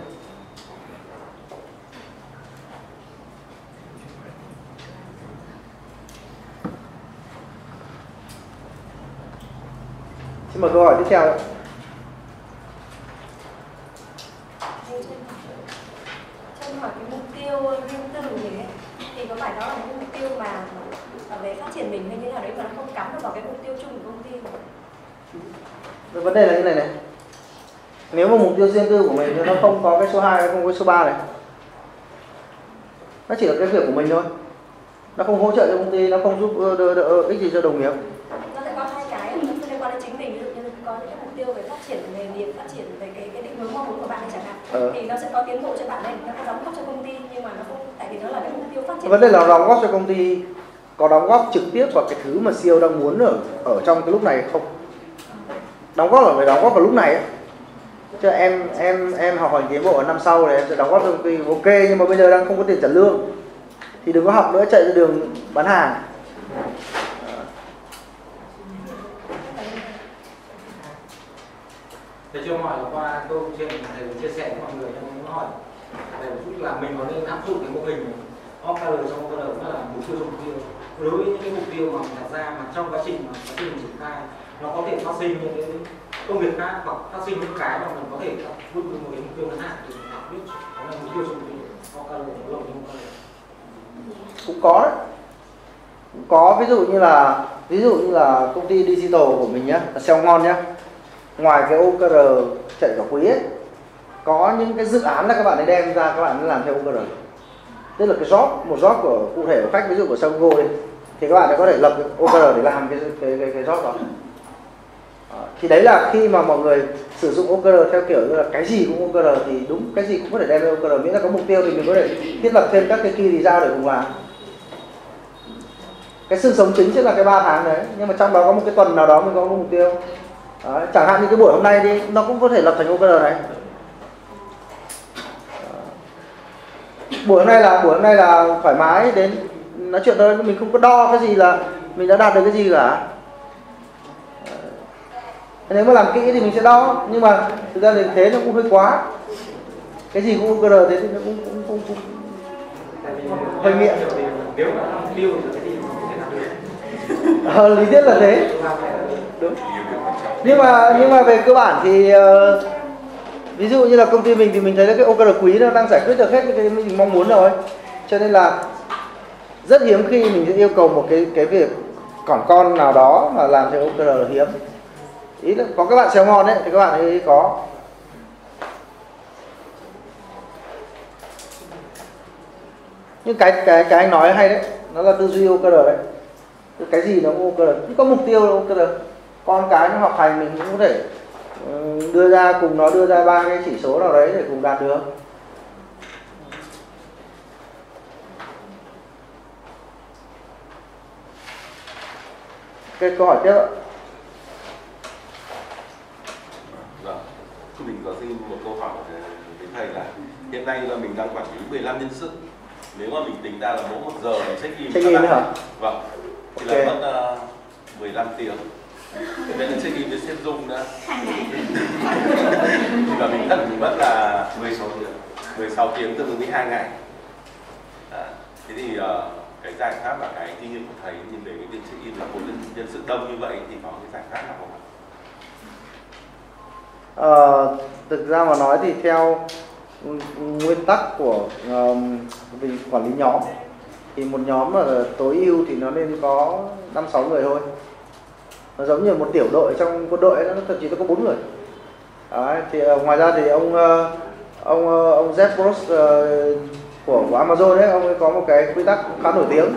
Xin mời câu hỏi tiếp theo. Cho hỏi cái mục tiêu riêng tư của mình ấy, thì có phải đó là một mục tiêu mà về phát triển mình hay như nào đấy mà nó không cắm được vào cái mục tiêu chung của công ty? Vấn đề là như này này. Nếu mà mục tiêu riêng tư của mình thì nó không có cái số 2, không có cái số 3 này. Nó chỉ là cái việc của mình thôi. Nó không hỗ trợ cho công ty, nó không giúp đỡ ích gì cho đồng nghiệp. Nó sẽ có hai cái, nó liên quan đến chính mình, ví dụ như có những cái mục tiêu về phát triển nghề nghiệp, phát triển về cái định hướng mong muốn của bạn ấy chẳng hạn. Thì nó sẽ có tiến bộ cho bạn ấy, nó có đóng góp cho công ty, nhưng mà nó không, tại vì nó là cái mục tiêu phát triển. Vấn đề là đóng góp cho công ty có đóng góp trực tiếp vào cái thứ mà CEO đang muốn ở trong cái lúc này không? Đóng góp là phải đóng góp vào lúc này ấy. Chứ em học hỏi tiến bộ ở năm sau thì em sẽ đóng góp cho công ty, ok, nhưng mà bây giờ đang không có tiền trả lương thì đừng có học nữa, chạy ra đường bán hàng. Thầy cho hỏi qua câu chuyện thầy chia sẻ với mọi người, em muốn hỏi thầy một chút là mình có nên áp dụng cái mô hình OKR trong OKR nó là mục tiêu mục tiêu. Đối với những cái mục tiêu mà mình đặt ra mà trong quá trình triển khai nó có thể phát sinh những cái công việc khác hoặc phát sinh những cái mà mình có thể áp dụng một cái mục tiêu ngắn hạn thì mình biết đó là mục tiêu trong OKR nó lộ như OKR. Cũng có đấy. Cũng có, ví dụ như là công ty digital của mình nhá, là SEO ngon nhá. Ngoài cái OKR chạy cả quý ấy, có những cái dự án là các bạn ấy đem ra, các bạn ấy làm theo OKR. Tức là cái một job của cụ thể của khách, ví dụ của Sango đi, thì các bạn ấy có thể lập OKR để làm cái job đó. Thì đấy là khi mà mọi người sử dụng OKR theo kiểu như là cái gì cũng OKR thì đúng, cái gì cũng có thể đem lên OKR, miễn là có mục tiêu thì mình có thể thiết lập thêm các cái key result để cùng làm. Cái xương sống chính sẽ là cái 3 tháng đấy, nhưng mà trong đó có một cái tuần nào đó mình có một mục tiêu. Đấy, chẳng hạn như cái buổi hôm nay đi, nó cũng có thể lập thành OKR này. Buổi hôm nay là thoải mái đến nói chuyện thôi, mình không có đo cái gì là mình đã đạt được cái gì cả. Nếu mà làm kỹ thì mình sẽ đo, nhưng mà thực ra thì thế nó cũng hơi quá. Cái gì cũng OKR thế thì nó cũng hơi nghiện. Nếu mà mục tiêu thì cái gì cũng có thể làm được. Lý thuyết là thế. Đúng. Nhưng mà về cơ bản thì ví dụ như là công ty mình thì mình thấy là cái OKR quý nó đang giải quyết được hết những cái mình mong muốn rồi. Cho nên là rất hiếm khi mình sẽ yêu cầu một cái việc con nào đó mà làm theo OKR là hiếm. Ý là có các bạn SEO ngon ấy thì các bạn ấy có. Nhưng cái anh nói hay đấy, nó là tư duy OKR đấy. Cái gì nó cũng OKR, không có mục tiêu là OKR. Con cái nó học hành mình cũng có thể đưa ra 3 cái chỉ số nào đấy để cùng đạt được. Cái câu hỏi tiếp ạ. Vâng, mình có xin một câu hỏi với thầy là hiện nay là mình đang quản lý 15 nhân sự. Nếu mà mình tính ra là mỗi 1 giờ mình check in nữa hả? Vâng, thì là mất 15 tiếng. Đây là check-in với xếp Dung nữa. Và mình thất mình mất là 16 tiếng tương ứng với 2 ngày. Thế thì cái giải pháp và cái kinh nghiệm của thầy nhìn về cái việc check-in là một nhân sự đông như vậy thì có cái giải pháp nào không ạ? Thực ra mà nói thì theo nguyên tắc của vì quản lý nhóm thì một nhóm mà tối ưu thì nó nên có 5-6 người thôi. Nó giống như một tiểu đội trong quân đội, nó thậm chí nó có 4 người. Đấy, thì ngoài ra thì ông Jeff Bezos của Amazon ấy, ông ấy có một cái quy tắc khá nổi tiếng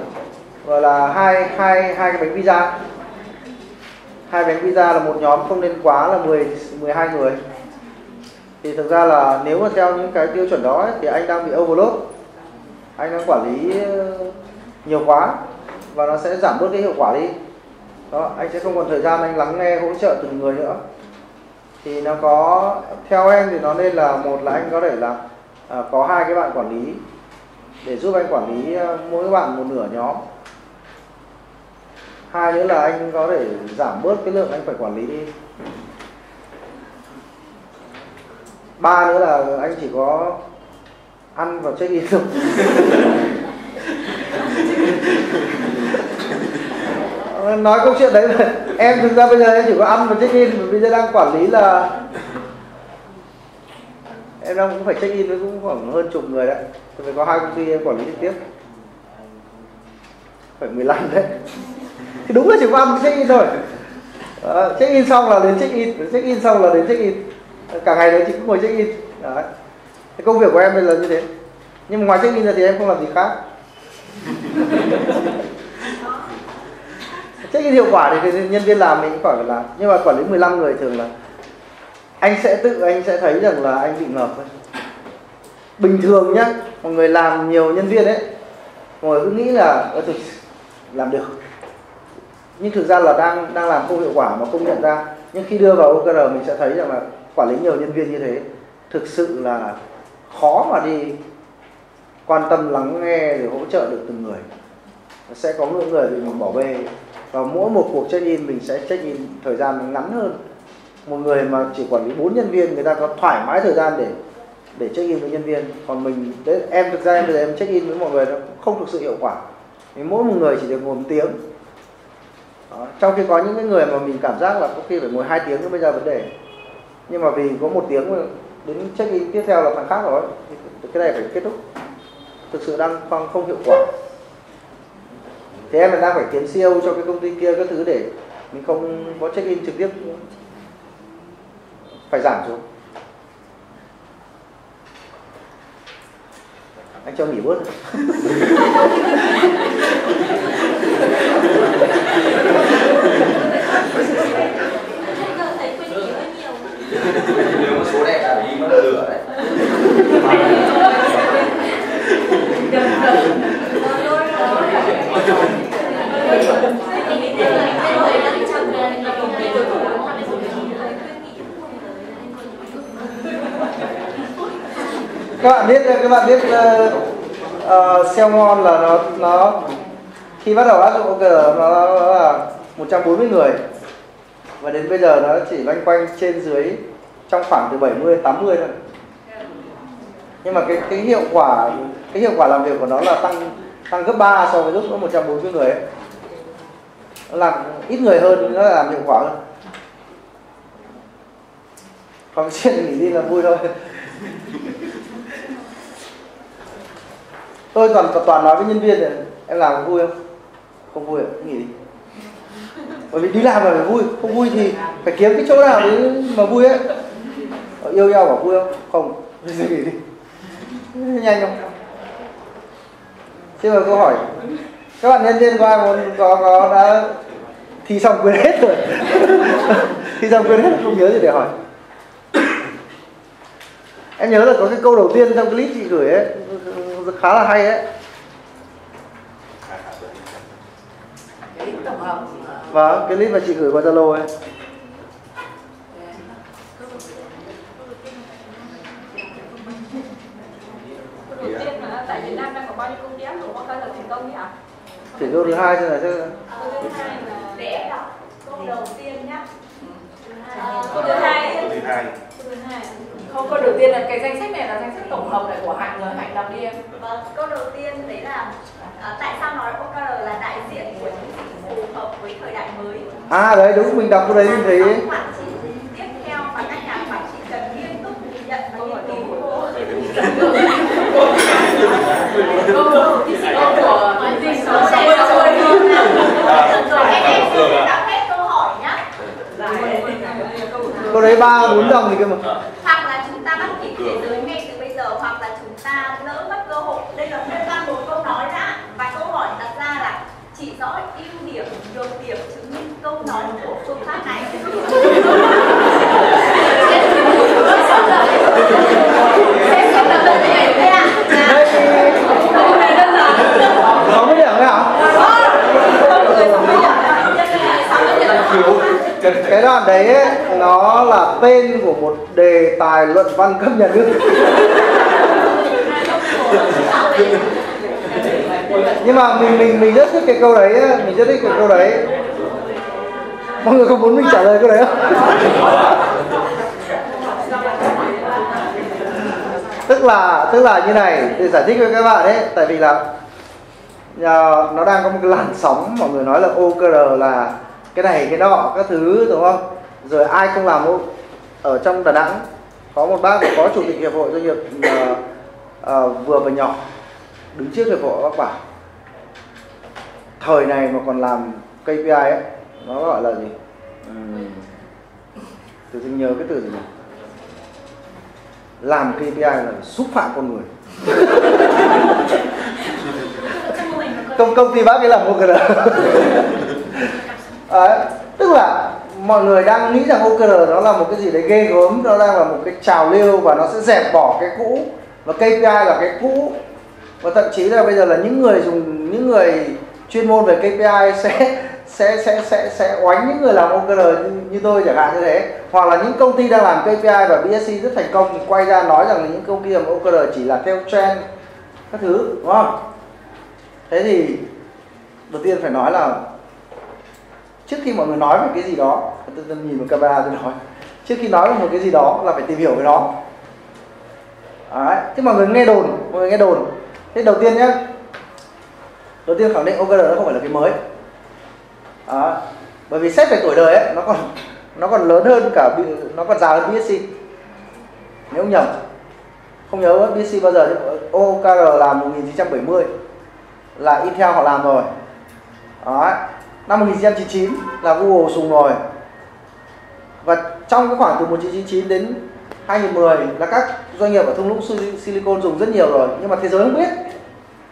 gọi là hai cái bánh pizza. 2 bánh pizza là một nhóm không nên quá là 12 người. Thì thực ra là nếu mà theo những cái tiêu chuẩn đó ấy, thì anh đang bị overload, anh đang quản lý nhiều quá và nó sẽ giảm bớt cái hiệu quả đi. Đó, anh sẽ không còn thời gian anh lắng nghe hỗ trợ từng người nữa. Thì nó có, theo em thì nó nên là một là anh có thể là có 2 cái bạn quản lý để giúp anh quản lý mỗi bạn một nửa nhóm. 2 nữa là anh có thể giảm bớt cái lượng anh phải quản lý đi. 3 nữa là anh chỉ có ăn và check in thôi. Nói câu chuyện đấy mà em thực ra bây giờ em chỉ có ăn và check in, và bây giờ đang quản lý là em đang cũng phải check in với cũng khoảng hơn chục người đấy. Thì phải có 2 công ty em quản lý trực tiếp, phải 15 đấy. Thì đúng là chỉ có ăn và check in thôi. Check in xong là đến check in, check in xong là đến check in. Cả ngày đấy chỉ có ngồi check in. Đấy. Cái công việc của em bây giờ như thế. Nhưng mà ngoài check in ra thì em không làm gì khác. Check in hiệu quả thì nhân viên làm mình cũng khỏi phải làm. Nhưng mà quản lý 15 người thường là anh sẽ thấy rằng là anh bị ngợp thôi. Bình thường nhá, mọi người làm nhiều nhân viên ấy, mọi người cứ nghĩ là làm được. Nhưng thực ra là đang làm không hiệu quả mà không nhận ra. Nhưng khi đưa vào OKR mình sẽ thấy rằng là quản lý nhiều nhân viên như thế thực sự là khó mà đi quan tâm lắng nghe rồi hỗ trợ được từng người. Sẽ có những người bị mình bỏ bê. Và mỗi một cuộc check-in mình sẽ check-in thời gian ngắn hơn. Một người mà chỉ quản lý 4 nhân viên, người ta có thoải mái thời gian để check-in với nhân viên. Còn mình, đấy, em thực ra em bây giờ em check-in với mọi người nó không thực sự hiệu quả. Vì mỗi một người chỉ được ngồi 1 tiếng. Đó. Trong khi có những cái người mà mình cảm giác là có khi phải ngồi 2 tiếng nữa bây giờ vấn đề. Nhưng mà vì có 1 tiếng đến check-in tiếp theo là thằng khác rồi, cái này phải kết thúc. Thực sự đang không hiệu quả. Thì em đang phải kiếm CEO cho cái công ty kia các thứ để mình không có check-in trực tiếp nữa. Phải giảm xuống. Anh cho nghỉ bớt. Nếu mà số đẹp là đi mất lửa đấy. Các bạn biết SEO ngon là nó khi bắt đầu áp dụng OKR nó là 140 người và đến bây giờ nó chỉ loanh quanh trên dưới trong khoảng từ 70 đến 80 thôi. Nhưng mà cái hiệu quả làm việc của nó là tăng gấp 3 so với lúc nó 140 người ấy. Nó làm ít người hơn, nó làm hiệu quả hơn. Còn chuyện nghỉ đi là vui thôi. Tôi toàn nói với nhân viên này, em làm có vui không? Không vui nghỉ đi. Bởi vì đi làm là phải vui, không vui thì phải kiếm cái chỗ nào đấy mà vui ấy. Yêu nhau bảo vui không? Không, nghỉ đi. Nhanh không? Thế mà câu hỏi, các bạn nhân viên có đã thi xong quên hết rồi. Thi xong quên hết, không nhớ gì để hỏi. Em nhớ là có cái câu đầu tiên trong clip chị gửi ấy, khá là hay ấy. Cái tổng hợp. Vâng, cái clip mà chị gửi qua Zalo ấy. Đầu tiên là tại Việt Nam đang có bao nhiêu công ty áp dụng OKR thành công nhỉ ạ? Chỉ câu thứ 2 chứ là chứ. Câu thứ 2 là để câu đầu tiên Câu thứ hai. Câu thứ hai. Không, câu đầu tiên là cái danh sách này là danh sách tổng hợp này của Hạnh rồi, Hạnh đọc đi em. Vâng, câu đầu tiên đấy là tại sao nói OKR là đại diện của những gì phù hợp với thời đại mới. À đấy đúng, mình đọc câu đấy mình thấy. Quản trị tiếp theo và các nhà quản trị cần nghiêm túc nhìn nhận và nghiên cứu. Câu đấy 3-4 dòng thì cơ mà. Hoặc là chúng ta bắt kịp thế giới ngay từ bây giờ, hoặc là chúng ta lỡ mất cơ hội. Đây là toàn bộ câu nói đã, và câu hỏi đặt ra là chỉ rõ ưu điểm, nhược điểm chứng minh câu nói của phương pháp này. Có mấy điểm đấy hả? Cái đoạn đấy ấy, nó là tên của một đề tài luận văn cấp nhà nước. Nhưng mà mình rất thích cái câu đấy ấy, mình rất thích cái câu đấy. Mọi người có muốn mình trả lời câu đấy không? Tức là như này, để giải thích với các bạn ấy, tại vì là nó đang có một cái làn sóng mọi người nói là OKR là cái này cái nọ các thứ, đúng không? Rồi ai không làm ở trong Đà Nẵng có một bác có chủ tịch hiệp hội doanh nghiệp vừa và nhỏ đứng trước hiệp hội, bác bảo thời này mà còn làm KPI ấy, nó gọi là gì? Tự dưng nhớ cái từ gì nhỉ? Làm KPI là xúc phạm con người. Công ty bác ấy làm OKR. Tức là mọi người đang nghĩ rằng OKR nó là một cái gì đấy ghê gớm, nó đang là một cái trào lưu và nó sẽ dẹp bỏ cái cũ, và KPI là cái cũ. Và thậm chí là bây giờ là những người chuyên môn về KPI sẽ oánh những người làm OKR như tôi chẳng hạn như thế. Hoặc là những công ty đang làm KPI và BSC rất thành công thì quay ra nói rằng là những công ty làm OKR chỉ là theo trend các thứ, đúng không? Thế thì đầu tiên phải nói là trước khi mọi người nói về cái gì đó, tôi nhìn vào camera tôi nói, trước khi nói về một cái gì đó là phải tìm hiểu về nó. Đấy, chứ mọi người nghe đồn. Thế đầu tiên nhé, đầu tiên khẳng định OKR nó không phải là cái mới. Bởi vì xét về tuổi đời ấy, nó còn lớn hơn cả, nó còn già hơn BSC. Nếu không nhầm, không nhớ BSC bao giờ, OKR là 1970 là Intel họ làm rồi. Đấy. Năm 1999 là Google dùng rồi. Và trong cái khoảng từ 1999 đến 2010 là các doanh nghiệp ở thung lũng Silicon dùng rất nhiều rồi, nhưng mà thế giới không biết.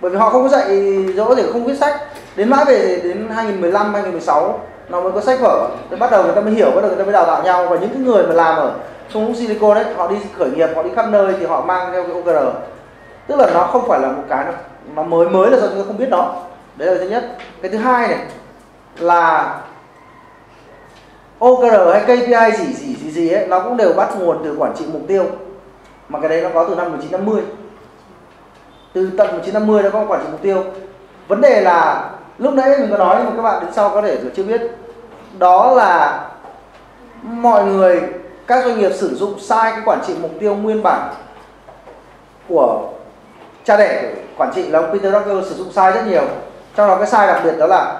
Bởi vì họ không có dạy dỗ để không viết sách. Đến mãi về đến 2015, 2016 nó mới có sách vở. Thì bắt đầu người ta mới hiểu, bắt đầu người ta mới đào tạo nhau. Và những cái người mà làm ở thung lũng Silicon ấy, họ đi khởi nghiệp, họ đi khắp nơi thì họ mang theo cái OKR. Tức là nó không phải là một cái nó mới là do chúng ta không biết nó. Đấy là cái thứ nhất. Cái thứ hai này là OKR hay KPI gì ấy, nó cũng đều bắt nguồn từ quản trị mục tiêu. Mà cái đấy nó có từ năm 1950. Từ tận 1950 nó có quản trị mục tiêu. Vấn đề là lúc nãy mình có nói, nhưng mà các bạn đến sau có thể chưa biết, đó là mọi người, các doanh nghiệp sử dụng sai cái quản trị mục tiêu nguyên bản của cha đẻ của quản trị là ông Peter Drucker sử dụng sai rất nhiều. Trong đó cái sai đặc biệt đó là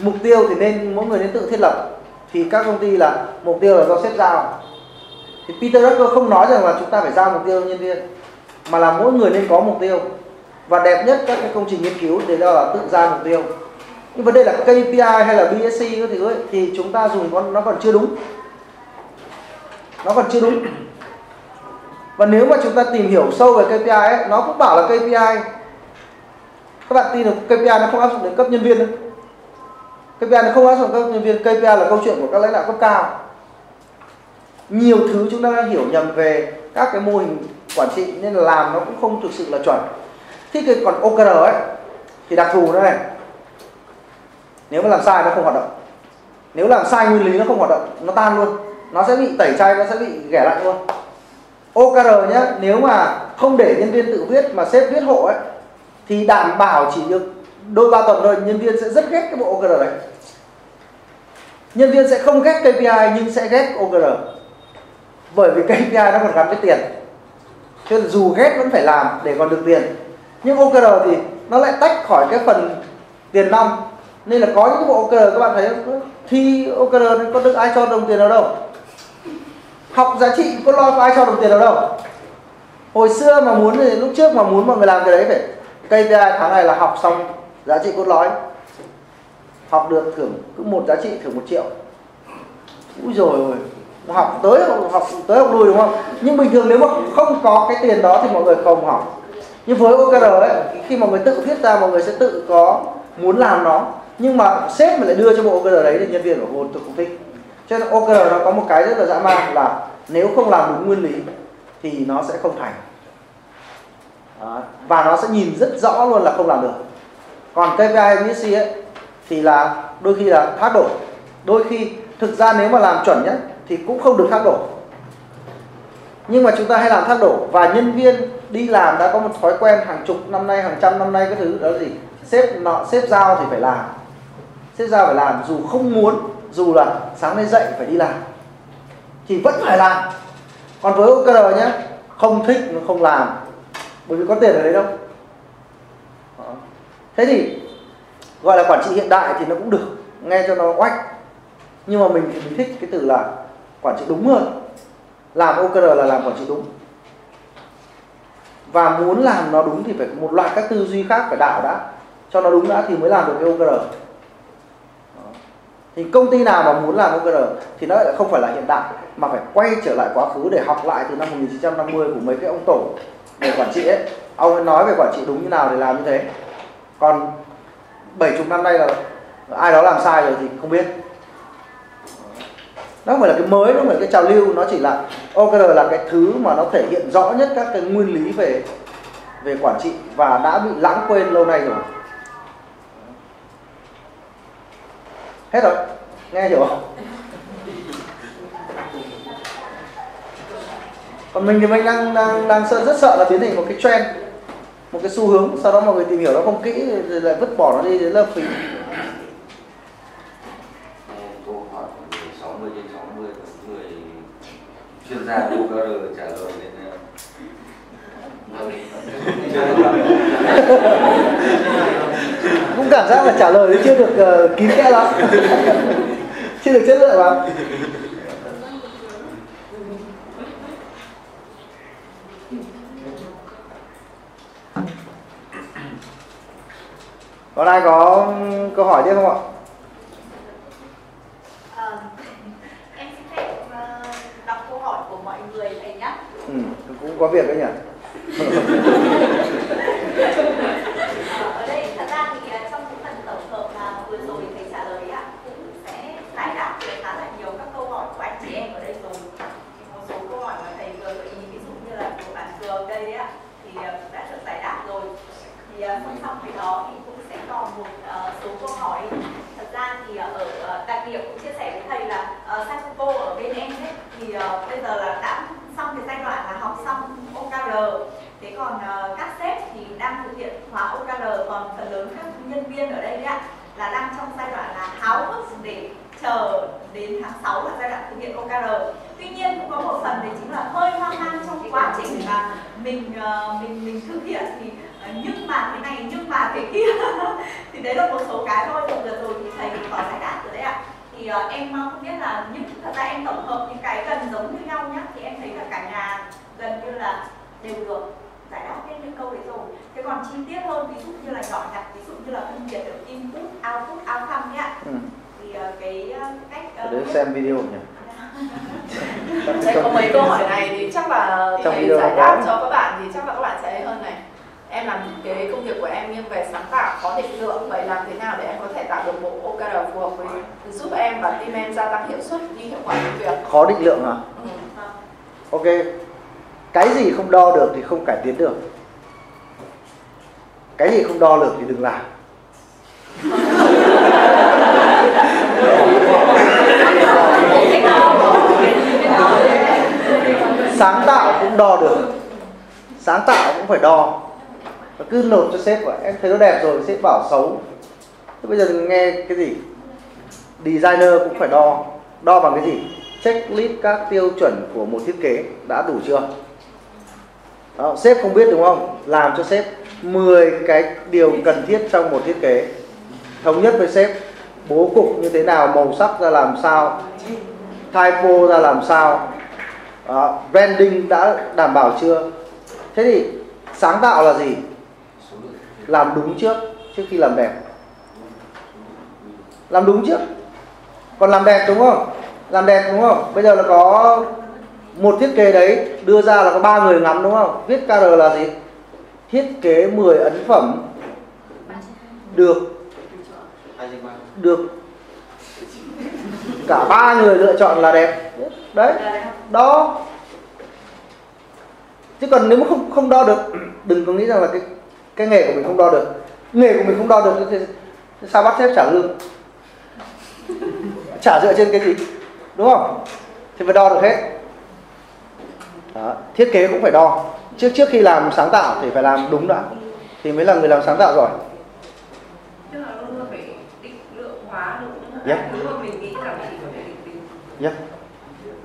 mục tiêu thì nên mỗi người nên tự thiết lập, thì các công ty là mục tiêu là do sếp giao. Thì Peter Drucker không nói rằng là chúng ta phải giao mục tiêu cho nhân viên, mà là mỗi người nên có mục tiêu. Và đẹp nhất các cái công trình nghiên cứu thì đó là tự ra mục tiêu. Nhưng vấn đề là KPI hay là BSC cái thứ ấy, thì chúng ta dùng nó còn chưa đúng. Nó còn chưa đúng. Và nếu mà chúng ta tìm hiểu sâu về KPI ấy, nó cũng bảo là KPI. Các bạn tin được KPI nó không áp dụng đến cấp nhân viên đâu. KPI nó không áp dụng cấp nhân viên. KPI là câu chuyện của các lãnh đạo cấp cao. Nhiều thứ chúng ta hiểu nhầm về các cái mô hình quản trị nên là làm nó cũng không thực sự là chuẩn. Thì cái còn OKR ấy thì đặc thù nó này, nếu mà làm sai nó không hoạt động. Nếu làm sai nguyên lý nó không hoạt động, nó tan luôn, nó sẽ bị tẩy chay, nó sẽ bị ghẻ lạnh luôn. OKR nhé, nếu mà không để nhân viên tự viết mà sếp viết hộ ấy, thì đảm bảo chỉ được đôi ba tuần thôi nhân viên sẽ rất ghét cái bộ OKR này. Nhân viên sẽ không ghét KPI nhưng sẽ ghét OKR. Bởi vì KPI nó còn gắn với tiền. Cho nên dù ghét vẫn phải làm để còn được tiền. Nhưng OKR thì nó lại tách khỏi cái phần tiền nong. Nên là có những cái bộ OKR các bạn thấy thi OKR có được ai cho đồng tiền nào đâu. Học giá trị có lo có ai cho đồng tiền nào đâu. Hồi xưa mà muốn thì lúc trước mà muốn mọi người làm cái đấy phải KPI tháng này là học xong giá trị cốt lõi. Học được thưởng cứ một giá trị thưởng 1 triệu. Úi dồi ôi, học tới học lui đúng không? Nhưng bình thường nếu mà không có cái tiền đó thì mọi người không học. Nhưng với OKR ấy, khi mọi người tự viết ra mọi người sẽ tự có muốn làm nó. Nhưng mà sếp mà lại đưa cho bộ OKR đấy thì nhân viên của tôi cũng thích. Cho nên OKR nó có một cái rất là dã man là nếu không làm đúng nguyên lý thì nó sẽ không thành. Đó. Và nó sẽ nhìn rất rõ luôn là không làm được. Còn KPI MSC ấy thì là đôi khi là thác đổ. Đôi khi thực ra nếu mà làm chuẩn nhất thì cũng không được thác đổ. Nhưng mà chúng ta hay làm thác đổ. Và nhân viên đi làm đã có một thói quen hàng chục năm nay, hàng trăm năm nay cái thứ đó là gì? Sếp giao thì phải làm. Sếp giao phải làm dù không muốn, dù là sáng nay dậy phải đi làm thì vẫn phải làm. Còn với OKR nhé, không thích nó không làm. Bởi vì có tiền ở đấy đâu. Đó. Thế thì gọi là quản trị hiện đại thì nó cũng được, nghe cho nó oách. Nhưng mà mình thì mình thích cái từ là quản trị đúng hơn. Làm OKR là làm quản trị đúng. Và muốn làm nó đúng thì phải một loạt các tư duy khác phải đảo đã. Cho nó đúng đã thì mới làm được cái OKR. Đó. Thì công ty nào mà muốn làm OKR thì nó lại không phải là hiện đại, mà phải quay trở lại quá khứ để học lại từ năm 1950 của mấy cái ông tổ về quản trị ấy. Ông ấy nói về quản trị đúng như nào để làm như thế. Còn 70 năm nay là ai đó làm sai rồi thì không biết. Nó không phải là cái mới, nó không phải là cái trào lưu. Nó chỉ là OKR là cái thứ mà nó thể hiện rõ nhất các cái nguyên lý về quản trị và đã bị lãng quên lâu nay rồi. Hết rồi, nghe hiểu không? Còn mình thì mình đang rất sợ là biến thành một cái trend, một cái xu hướng, sau đó mọi người tìm hiểu nó không kỹ rồi lại vứt bỏ nó đi đến là phí. Câu hỏi 60/60 của người chuyên gia OKR trả lời nên cũng cảm giác là trả lời chưa được kín kẽ lắm, chưa được chất lượng lắm. Còn ai có câu hỏi tiếp không ạ? Em xin phép đọc câu hỏi của mọi người thầy nhé. Cũng có việc đấy nhỉ. Ở đây thật ra thì trong cái phần tổng hợp mà vừa rồi thầy trả lời cũng sẽ giải đáp được khá là nhiều các câu hỏi của anh chị em ở đây rồi. Một số câu hỏi mà thầy vừa gợi ý, ví dụ như là của bạn Cường đây đấy thì đã được giải đáp rồi. Thì song song với đó thì cũng sẽ còn một số câu hỏi. Thật ra thì ở đặc điểm cũng chia sẻ với thầy là Sakuko ở bên em ấy, thì bây giờ là đã xong cái giai đoạn là học xong OKR. Thế còn các sếp thì đang thực hiện hóa OKR, còn phần lớn các nhân viên ở đây là đang trong giai đoạn là háo hức để chờ đến tháng 6 là giai đoạn thực hiện OKR. Tuy nhiên cũng có một phần đấy chính là hơi hoang mang trong quá trình mà mình thực hiện thì nhưng mà thế này, nhưng mà thế kia. Thì đấy là một số cái thôi. Rồi vừa rồi thì thầy có giải đáp rồi đấy ạ. Thì em không biết là, nhưng thật ra em tổng hợp những cái gần giống như nhau nhé, thì em thấy là cả nhà gần như là đều được giải đáp hết những câu đấy rồi. Thế còn chi tiết hơn, ví dụ như là nhỏ nhặt, ví dụ như là phân biệt được input, outcome nhé. Thì cái cách để xem video nhỉ. Đây có mấy câu hỏi này thì chắc là thầy giải đáp cho các bạn thì chắc là các bạn sẽ hơn này. Em làm cái công việc của em nghiêng về sáng tạo, có định lượng, vậy làm thế nào để em có thể tạo được bộ OKR phù hợp với giúp em và team em gia tăng hiệu suất đi hiệu quả công việc? Khó định lượng hả? Ok. Cái gì không đo được thì không cải tiến được. Cái gì không đo được thì đừng làm. Sáng tạo cũng đo được. Sáng tạo cũng phải đo. Và cứ nộp cho sếp, em thấy nó đẹp rồi, sếp bảo xấu. Thế bây giờ đừng nghe cái gì. Designer cũng phải đo. Đo bằng cái gì? Checklist các tiêu chuẩn của một thiết kế đã đủ chưa? Đó, sếp không biết đúng không? Làm cho sếp 10 cái điều cần thiết trong một thiết kế. Thống nhất với sếp bố cục như thế nào, màu sắc ra làm sao, typo ra làm sao, branding đã đảm bảo chưa. Thế thì sáng tạo là gì? Làm đúng trước khi làm đẹp. Làm đúng trước. Còn làm đẹp đúng không? Làm đẹp đúng không? Bây giờ là có một thiết kế đấy đưa ra là có 3 người ngắm đúng không? Viết KR là gì? Thiết kế 10 ấn phẩm được cả 3 người lựa chọn là đẹp. Đấy, đo. Chứ còn nếu mà không đo được, đừng có nghĩ rằng là cái nghề của mình không đo được. Nghề của mình không đo được thì sao bắt sếp trả lương? Trả dựa trên cái gì? Đúng không? Thì phải đo được hết. Đó, thiết kế cũng phải đo. Trước khi làm sáng tạo thì phải làm đúng đã, thì mới là người làm sáng tạo giỏi. Tức là luôn luôn phải định lượng hóa được những thứ mà mình nghĩ là mình có thể định tính.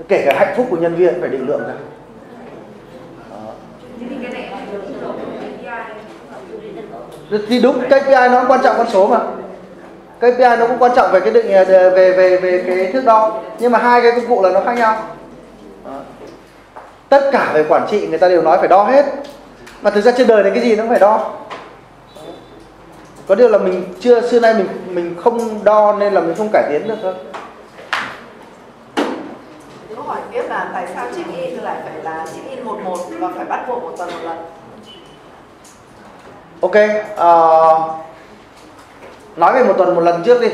Kể cả hạnh phúc của nhân viên phải định lượng ra. Thế thì cái này là KPI. Thì đúng, KPI nó cũng quan trọng con số mà. KPI nó cũng quan trọng về cái định về cái thước đo, nhưng mà hai cái công cụ là nó khác nhau. Tất cả về quản trị người ta đều nói phải đo hết, mà thực ra trên đời này cái gì nó cũng phải đo. Có điều là mình xưa nay mình không đo nên là mình không cải tiến được thôi. Câu hỏi tiếp là tại sao check-in lại phải là check-in 1-1 và phải bắt buộc một tuần một lần? Ok, nói về một tuần một lần trước đi.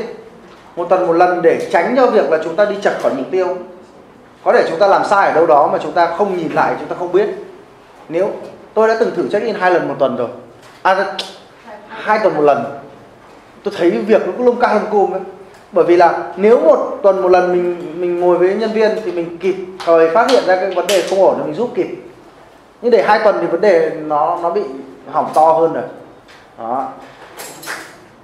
Một tuần một lần để tránh cho việc là chúng ta đi chệch khỏi mục tiêu. Có thể chúng ta làm sai ở đâu đó mà chúng ta không nhìn lại, chúng ta không biết. Nếu tôi đã từng thử check-in 2 lần một tuần rồi, 2 tuần một lần, tôi thấy việc nó cứ lông ca lông cùm ấy. Bởi vì là nếu một tuần một lần mình ngồi với nhân viên thì mình kịp thời phát hiện ra cái vấn đề không ổn thì mình giúp kịp. Nhưng để 2 tuần thì vấn đề nó bị hỏng to hơn rồi. Đó.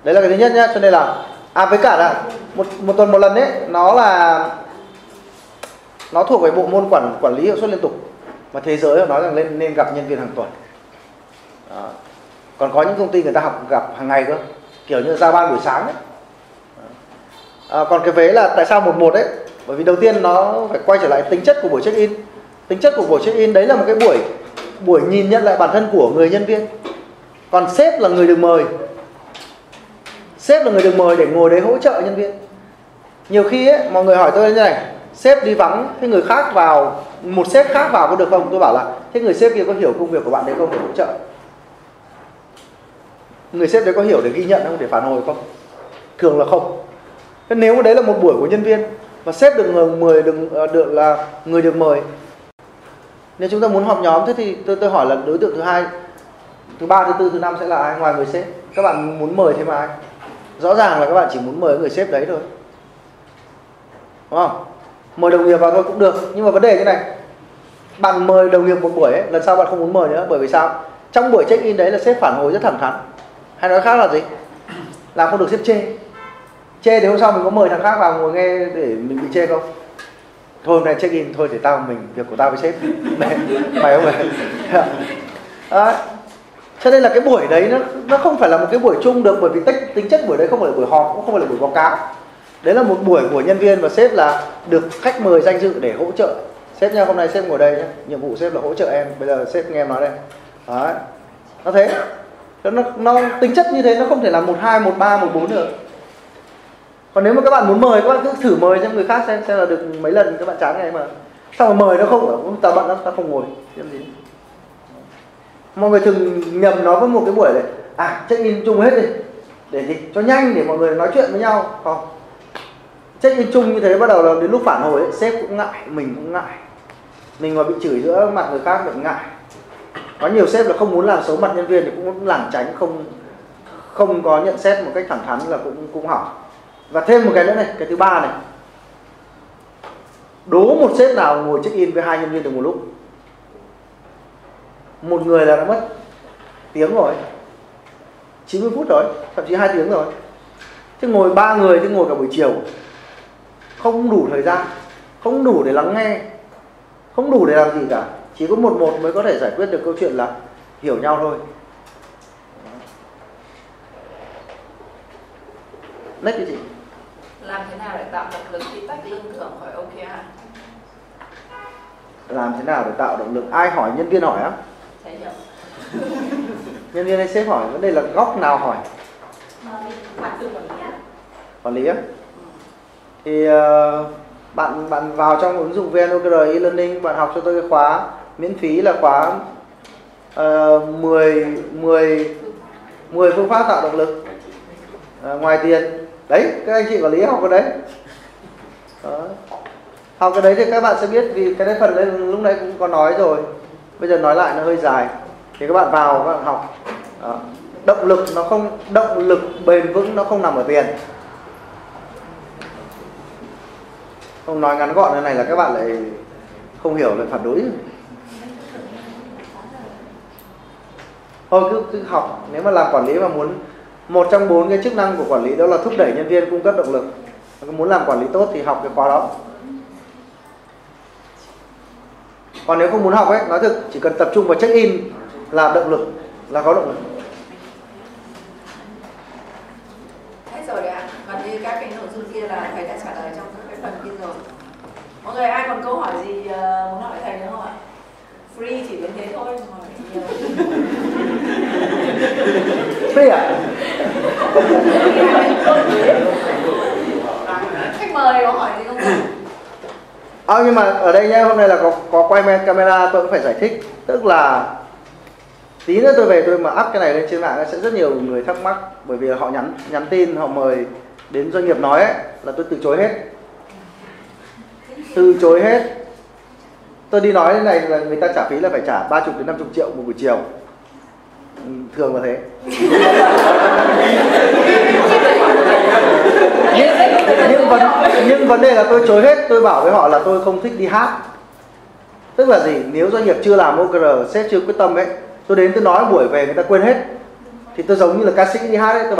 Đấy là cái thứ nhất nhá. Cho nên là với cả là một tuần một lần ấy, nó thuộc về bộ môn quản lý hiệu suất liên tục, mà thế giới họ nói rằng nên gặp nhân viên hàng tuần. Đó. Còn có những công ty người ta gặp hàng ngày cơ, kiểu như giao ban buổi sáng ấy. Còn cái vế là tại sao 1-1 ấy? Bởi vì đầu tiên nó phải quay trở lại tính chất của buổi check-in. Tính chất của buổi check-in đấy là một cái buổi nhìn nhận lại bản thân của người nhân viên. Còn sếp là người được mời. Sếp là người được mời để ngồi đấy hỗ trợ nhân viên. Nhiều khi ấy, mọi người hỏi tôi như này: sếp đi vắng, thế người khác vào, một sếp khác vào có được không? Tôi bảo là thế người sếp kia có hiểu công việc của bạn đấy không để hỗ trợ? Người sếp đấy có hiểu để ghi nhận không, để phản hồi không? Thường là không. Thế nếu mà đấy là một buổi của nhân viên và sếp được là người được mời, nếu chúng ta muốn họp nhóm, thế thì tôi hỏi là đối tượng thứ hai, thứ ba, thứ tư, thứ năm sẽ là ai ngoài người sếp? Các bạn muốn mời thêm ai? Rõ ràng là các bạn chỉ muốn mời người sếp đấy thôi, đúng không? Mời đồng nghiệp vào thôi cũng được, nhưng mà vấn đề như này: bạn mời đồng nghiệp một buổi ấy, lần sau bạn không muốn mời nữa. Bởi vì sao? Trong buổi check-in đấy là sếp phản hồi rất thẳng thắn. Hay nói khác là gì? Làm không được sếp chê. Chê thì hôm sau mình có mời thằng khác vào ngồi nghe để mình bị chê không? Thôi hôm nay check-in thôi, để việc của tao với sếp. Mày không mày? Đấy. Cho nên là cái buổi đấy nó không phải là một cái buổi chung được, bởi vì tính chất buổi đấy không phải là buổi họp, cũng không phải là buổi báo cáo. Đấy là một buổi của nhân viên và sếp là được khách mời danh dự để hỗ trợ. Sếp nha, hôm nay sếp ngồi đây nhé, nhiệm vụ sếp là hỗ trợ em, bây giờ sếp nghe em nói đây. Đấy. Nó thế. Nó tính chất như thế, nó không thể là 1-2, 1-3, 1-4 được. Còn nếu mà các bạn muốn mời, các bạn cứ thử mời cho người khác xem là được mấy lần các bạn chán ngày mà. Xong rồi mời nó không, tao bận lắm, tao không ngồi. Gì? Mọi người thường nhầm nó với một cái buổi này, check-in chung hết đi. Để gì? Cho nhanh để mọi người nói chuyện với nhau. Không. Check-in chung như thế bắt đầu là đến lúc phản hồi ấy, sếp cũng ngại, mình cũng ngại. Mình mà bị chửi giữa mặt người khác mình ngại. Có nhiều sếp là không muốn làm xấu mặt nhân viên thì cũng muốn lảng tránh, không có nhận xét một cách thẳng thắn là cũng hỏng. Và thêm một cái nữa này, cái thứ ba này. Đố một sếp nào ngồi check-in với 2 nhân viên được một lúc. Một người là đã mất tiếng rồi, 90 phút rồi, thậm chí 2 tiếng rồi. Thế ngồi 3 người thì ngồi cả buổi chiều. không đủ thời gian, không đủ để lắng nghe, không đủ để làm gì cả. Chỉ có một mới có thể giải quyết được câu chuyện là hiểu nhau thôi. Next cái gì? Làm thế nào để tạo động lực khi tách lương thưởng khỏi OKR? Làm thế nào để tạo động lực? Ai hỏi? Nhân viên hỏi á? Thầy hiểu. Nhân viên hay sếp hỏi? Vấn đề là góc nào hỏi? Quản lý á? Thì bạn vào trong ứng dụng VNOKR e-learning, bạn học cho tôi cái khóa miễn phí là khóa 10 phương pháp tạo động lực ngoài tiền. Đấy, các anh chị quản lý học cái đấy. Đó. Học cái đấy thì các bạn sẽ biết, vì cái đấy phần đấy lúc nãy cũng có nói rồi. Bây giờ nói lại nó hơi dài. Thì các bạn vào các bạn học. Đó. Động lực bền vững nó không nằm ở tiền. Không nói ngắn gọn thế này là các bạn lại không hiểu, lại phản đối. Thôi cứ học. Nếu mà làm quản lý mà muốn, một trong 4 cái chức năng của quản lý đó là thúc đẩy nhân viên, cung cấp động lực. Muốn làm quản lý tốt thì học cái khóa đó. Còn nếu không muốn học ấy, nói thực, chỉ cần tập trung vào check in là động lực, là có động lực. Hết rồi đấy ạ. Còn như các cái nội dung kia là thầy đã trả lời trong cái phần kia rồi. Mọi người ai còn câu hỏi gì muốn hỏi thầy nữa không ạ? Free chỉ đến thế thôi. Free à? Khách mời có hỏi gì không ạ? Nhưng mà ở đây nhé, hôm nay là có quay camera, tôi cũng phải giải thích. Tức là tí nữa tôi về tôi mà up cái này lên trên mạng sẽ rất nhiều người thắc mắc. Bởi vì họ nhắn tin, họ mời đến doanh nghiệp nói ấy, là tôi từ chối hết. Từ chối hết. Tôi đi nói thế này là người ta trả phí là phải trả 30 đến 50 triệu một buổi chiều. Thường là thế. Nhưng vấn đề là tôi chối hết. Tôi bảo với họ là tôi không thích đi hát. Tức là gì? Nếu doanh nghiệp chưa làm OKR, sếp chưa quyết tâm ấy, tôi đến tôi nói buổi về người ta quên hết, thì tôi giống như là ca sĩ đi hát ấy. Tôi